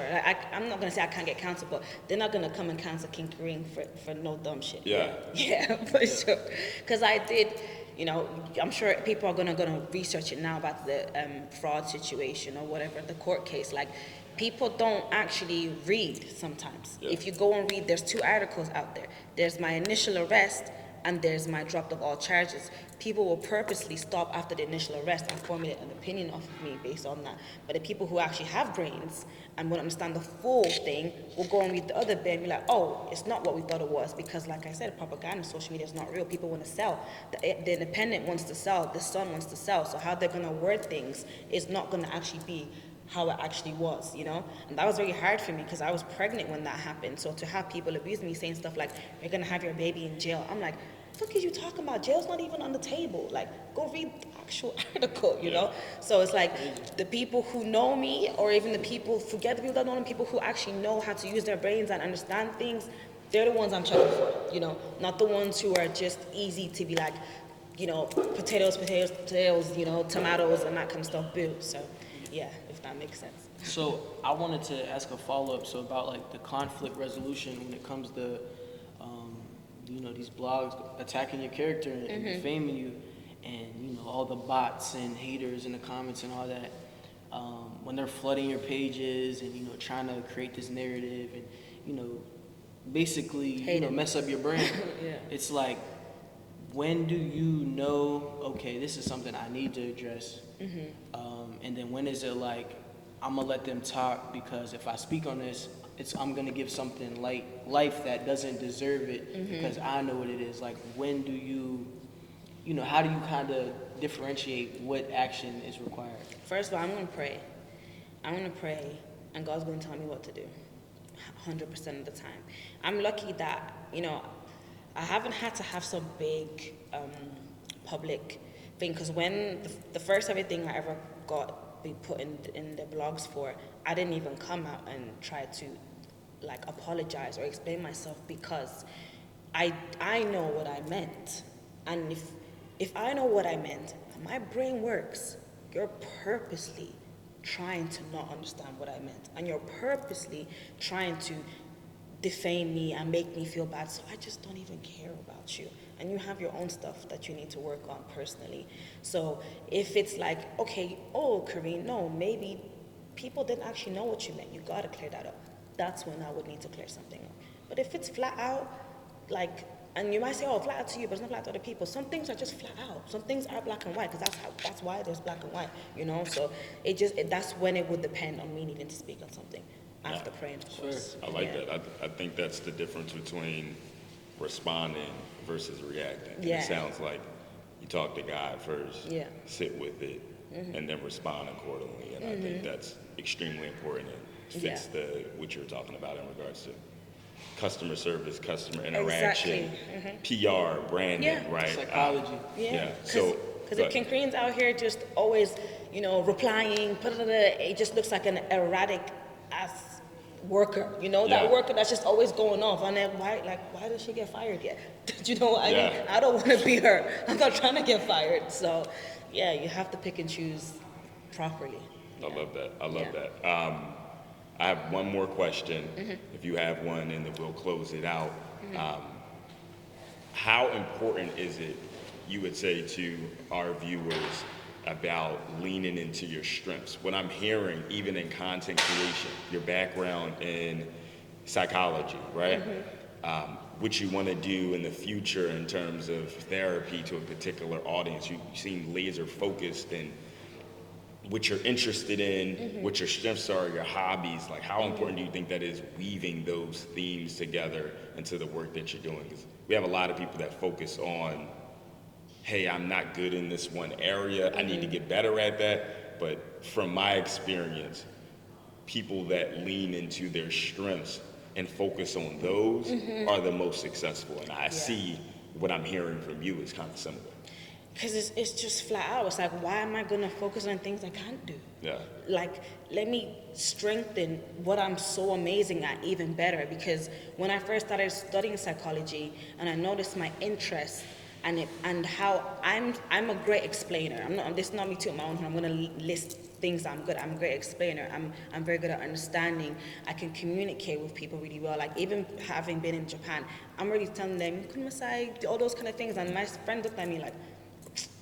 I'm not gonna say I can't get canceled, but they're not gonna come and cancel King Karine for no dumb shit. Yeah. Yeah, for sure. Because I did, you know, I'm sure people are gonna research it now about the fraud situation or whatever, the court case. Like, people don't actually read sometimes. Yeah. If you go and read, there's 2 articles out there. There's my initial arrest and there's my dropped of all charges. People will purposely stop after the initial arrest and formulate an opinion of me based on that. But the people who actually have brains and will understand the full thing will go and read the other bit and be like, oh, it's not what we thought it was. Because like I said, propaganda, social media is not real. People want to sell. The independent wants to sell. The Sun wants to sell. So how they're going to word things is not going to actually be how it actually was, you know? And that was very hard for me because I was pregnant when that happened. So to have people abuse me saying stuff like, you're gonna have your baby in jail, I'm like, what the fuck is you talking about? Jail's not even on the table. Like, go read the actual article, you know? So it's like, the people who know me, or even the people, forget the people that know them, people who actually know how to use their brains and understand things, they're the ones I'm checking for, you know? Not the ones who are just easy to be like, you know, potatoes, you know, tomatoes and that kind of stuff, boo. So, yeah, if that makes sense. So I wanted to ask a follow-up, so about like the conflict resolution when it comes to, you know, these blogs attacking your character and defaming you, and, you know, all the bots and haters in the comments and all that, when they're flooding your pages and, you know, trying to create this narrative and, you know, basically, you know, mess up your brand. Yeah. It's like, when do you know, okay, this is something I need to address? And then when is it like, I'm gonna let them talk, because if I speak on this, I'm gonna give something like life that doesn't deserve it, because I know what it is. Like, when do you know, how do you kind of differentiate what action is required? First of all, I'm gonna pray. And God's gonna tell me what to do, 100% of the time. I'm lucky that, you know, I haven't had to have some big public thing, because when the first everything I ever got be put in the blogs for, I didn't even come out and try to like apologize or explain myself, because I know what I meant. And if I know what I meant, my brain works. You're purposely trying to not understand what I meant, and you're purposely trying to defame me and make me feel bad, so I just don't even care about you. And you have your own stuff that you need to work on personally. So if it's like, okay, oh, Karine, no, maybe people didn't actually know what you meant, you gotta clear that up. That's when I would need to clear something up. But if it's flat out, like, And you might say, oh, flat out to you, but it's not flat out to other people. Some things are just flat out. Some things are black and white, because that's why there's black and white, you know? So that's when it would depend on me needing to speak on something after praying, of course. I like that. I think that's the difference between responding versus reacting. And Yeah. it sounds like you talk to God first, Yeah. sit with it, and then respond accordingly. And I think that's extremely important. It fits what you're talking about in regards to customer service, customer interaction, PR, branding, right? Psychology. Yeah. So, because if King Korean's out here just always, replying, it just looks like an erratic ass worker. That worker that's just always going off. And then why did she get fired yet? I mean, I don't want to be her. I'm not trying to get fired. So, yeah, you have to pick and choose properly. I love that. I love that. I have one more question, if you have one, and then we'll close it out. How important is it, you would say, to our viewers about leaning into your strengths? What I'm hearing, even in content creation, your background in psychology, right? What you want to do in the future in terms of therapy to a particular audience. You seem laser focused and what you're interested in, what your strengths are, your hobbies. Like, how important do you think that is, weaving those themes together into the work that you're doing? Because we have a lot of people that focus on, hey, I'm not good in this one area, I need to get better at that. But from my experience, people that lean into their strengths and focus on those are the most successful. And I see what I'm hearing from you is kind of similar. Because it's just flat out. It's like, why am I going to focus on things I can't do? Yeah. Like, let me strengthen what I'm so amazing at even better. Because when I first started studying psychology and I noticed my interest and how I'm a great explainer. This is not me to my own. I'm going to list things I'm good at. I'm a great explainer. I'm very good at understanding. I can communicate with people really well. Like, even having been in Japan, I'm really telling them, "Kumasai," all those kind of things. And my friends looked at me like,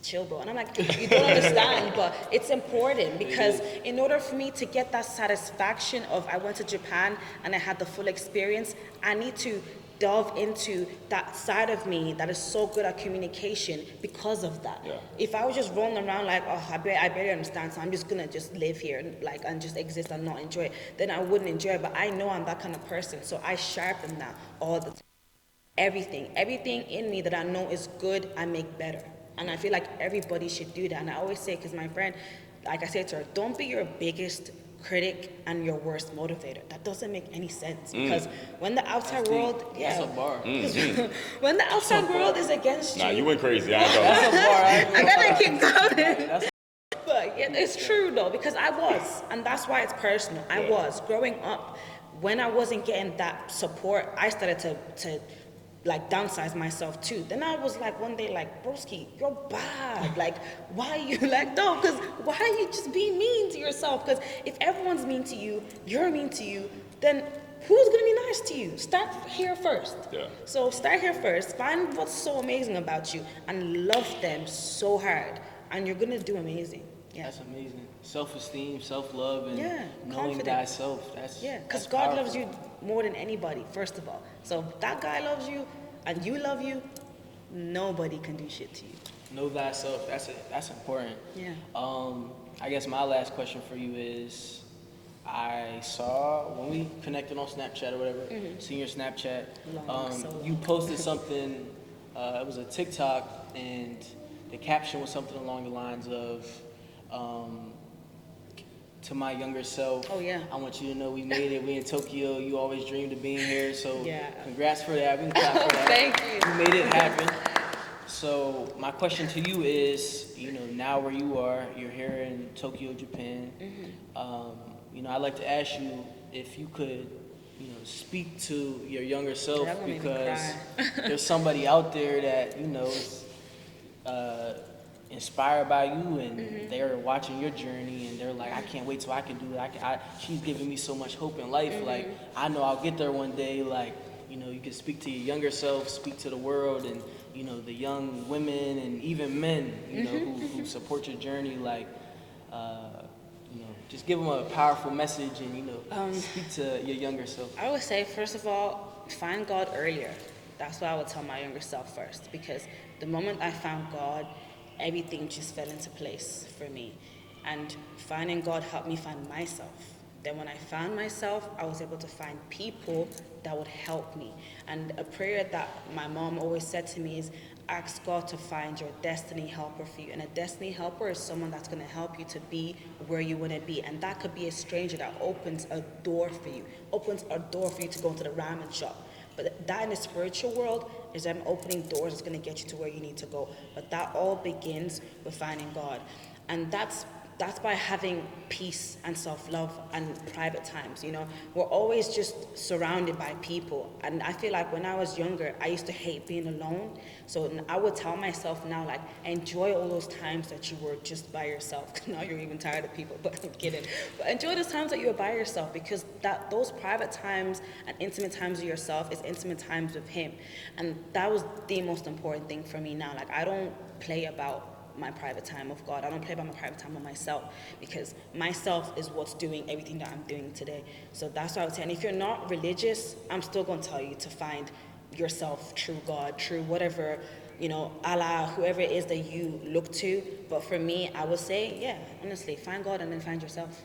chill, bro. And I'm like, you don't understand, but it's important, because in order for me to get that satisfaction of I went to Japan and I had the full experience, I need to delve into that side of me that is so good at communication because of that. Yeah. If I was just rolling around like, oh, I barely understand, so I'm just gonna just live here and just exist and not enjoy it, then I wouldn't enjoy it. But I know I'm that kind of person, so I sharpen that all the time. Everything in me that I know is good, I make better. And I feel like everybody should do that. And I always say, because my friend, like I said to her, don't be your biggest critic and your worst motivator. That doesn't make any sense. Because when the outside world, That's a bar. when the outside world is against you. Nah, you went crazy. I That's a bar. I gotta keep going. But yeah, it's true though, because I was, and that's why it's personal. I was growing up, when I wasn't getting that support, I started to like downsize myself too. Then I was like one day like, broski, you're bad. Like, why are you like, no, because why are you just being mean to yourself? Because if everyone's mean to you, you're mean to you, then who's gonna be nice to you? Start here first. Yeah. So start here first, find what's so amazing about you and love them so hard, and you're gonna do amazing. Yeah. That's amazing. Self-esteem, self-love, and knowing confidence. thyself. Because God loves you more than anybody, first of all. So if that guy loves you and you love you, nobody can do shit to you. Know thyself. That's important. Yeah. I guess my last question for you is, I saw when we connected on Snapchat or whatever, seen your Snapchat, you posted something, it was a TikTok, and the caption was something along the lines of, to my younger self, I want you to know we made it. We in Tokyo. You always dreamed of being here. So congrats for that. We can clap for that. Thank you. You made it happen. So my question to you is, now where you are, you're here in Tokyo, Japan. I'd like to ask you if you could, speak to your younger self, because there's somebody out there that, is inspired by you, and they're watching your journey, and they're like, I can't wait till I can do it. She's giving me so much hope in life. Like, I know I'll get there one day. Like, you can speak to your younger self, speak to the world, and the young women and even men, who support your journey. Like, just give them a powerful message, and speak to your younger self. I would say, first of all, find God earlier. That's what I would tell my younger self first, because the moment I found God, everything just fell into place for me. And finding God helped me find myself. Then when I found myself, I was able to find people that would help me. And a prayer that my mom always said to me is, ask God to find your destiny helper for you. And a destiny helper is someone that's going to help you to be where you want to be. And that could be a stranger that opens a door for you, to go into the ramen shop. But that in the spiritual world is them opening doors that's going to get you to where you need to go. But that all begins with finding God. And that's by having peace and self-love and private times. We're always just surrounded by people, and I feel like when I was younger, I used to hate being alone. So I would tell myself now, like, enjoy all those times that you were just by yourself. Now you're even tired of people, but I'm kidding. But enjoy those times that you were by yourself, because those private times and intimate times with yourself is intimate times with Him. And that was the most important thing for me now. Like, I don't play about my private time with God. I don't play about my private time with myself, because myself is what's doing everything that I'm doing today. So that's what I would say. And if you're not religious, I'm still going to tell you to find yourself, true God, true whatever, Allah, whoever it is that you look to. But for me, I would say, yeah, honestly, find God and then find yourself.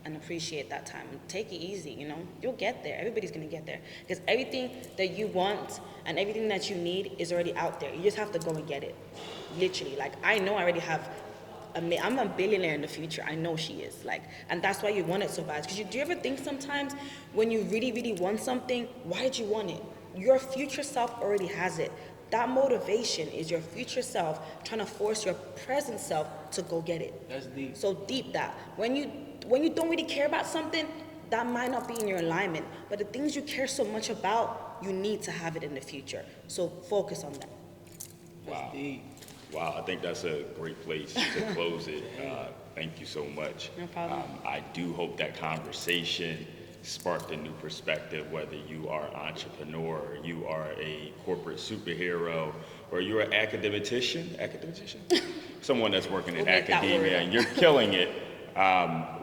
And appreciate that time. And take it easy, You'll get there. Everybody's going to get there. Because everything that you want and everything that you need is already out there. You just have to go and get it. Literally. Like, I know I already have, I'm a billionaire in the future. I know she is. Like, and that's why you want it so bad. Because do you ever think sometimes when you really, really want something, why did you want it? Your future self already has it. That motivation is your future self trying to force your present self to go get it. That's deep. So deep that when you don't really care about something, that might not be in your alignment. But the things you care so much about, you need to have it in the future. So focus on that. Wow. Deep. Wow, I think that's a great place to close it. Thank you so much. No problem. I do hope that conversation sparked a new perspective, whether you are an entrepreneur, you are a corporate superhero, or you're an academician, someone that's working in academia and you're killing it.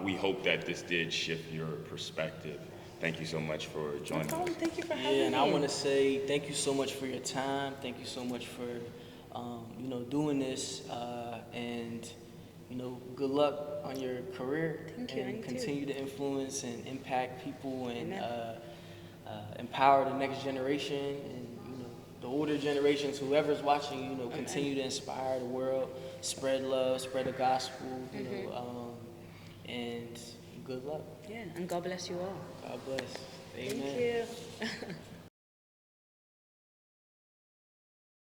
We hope that this did shift your perspective. Thank you so much for joining us. Thank you for having me. Yeah, and I want to say thank you so much for your time. Thank you so much for, doing this, and good luck on your career. Thank you. And continue to influence and impact people and empower the next generation and the older generations, whoever's watching. Continue to inspire the world, spread love, spread the gospel. And good luck. Yeah, and God bless you all. God bless. Amen. Thank you.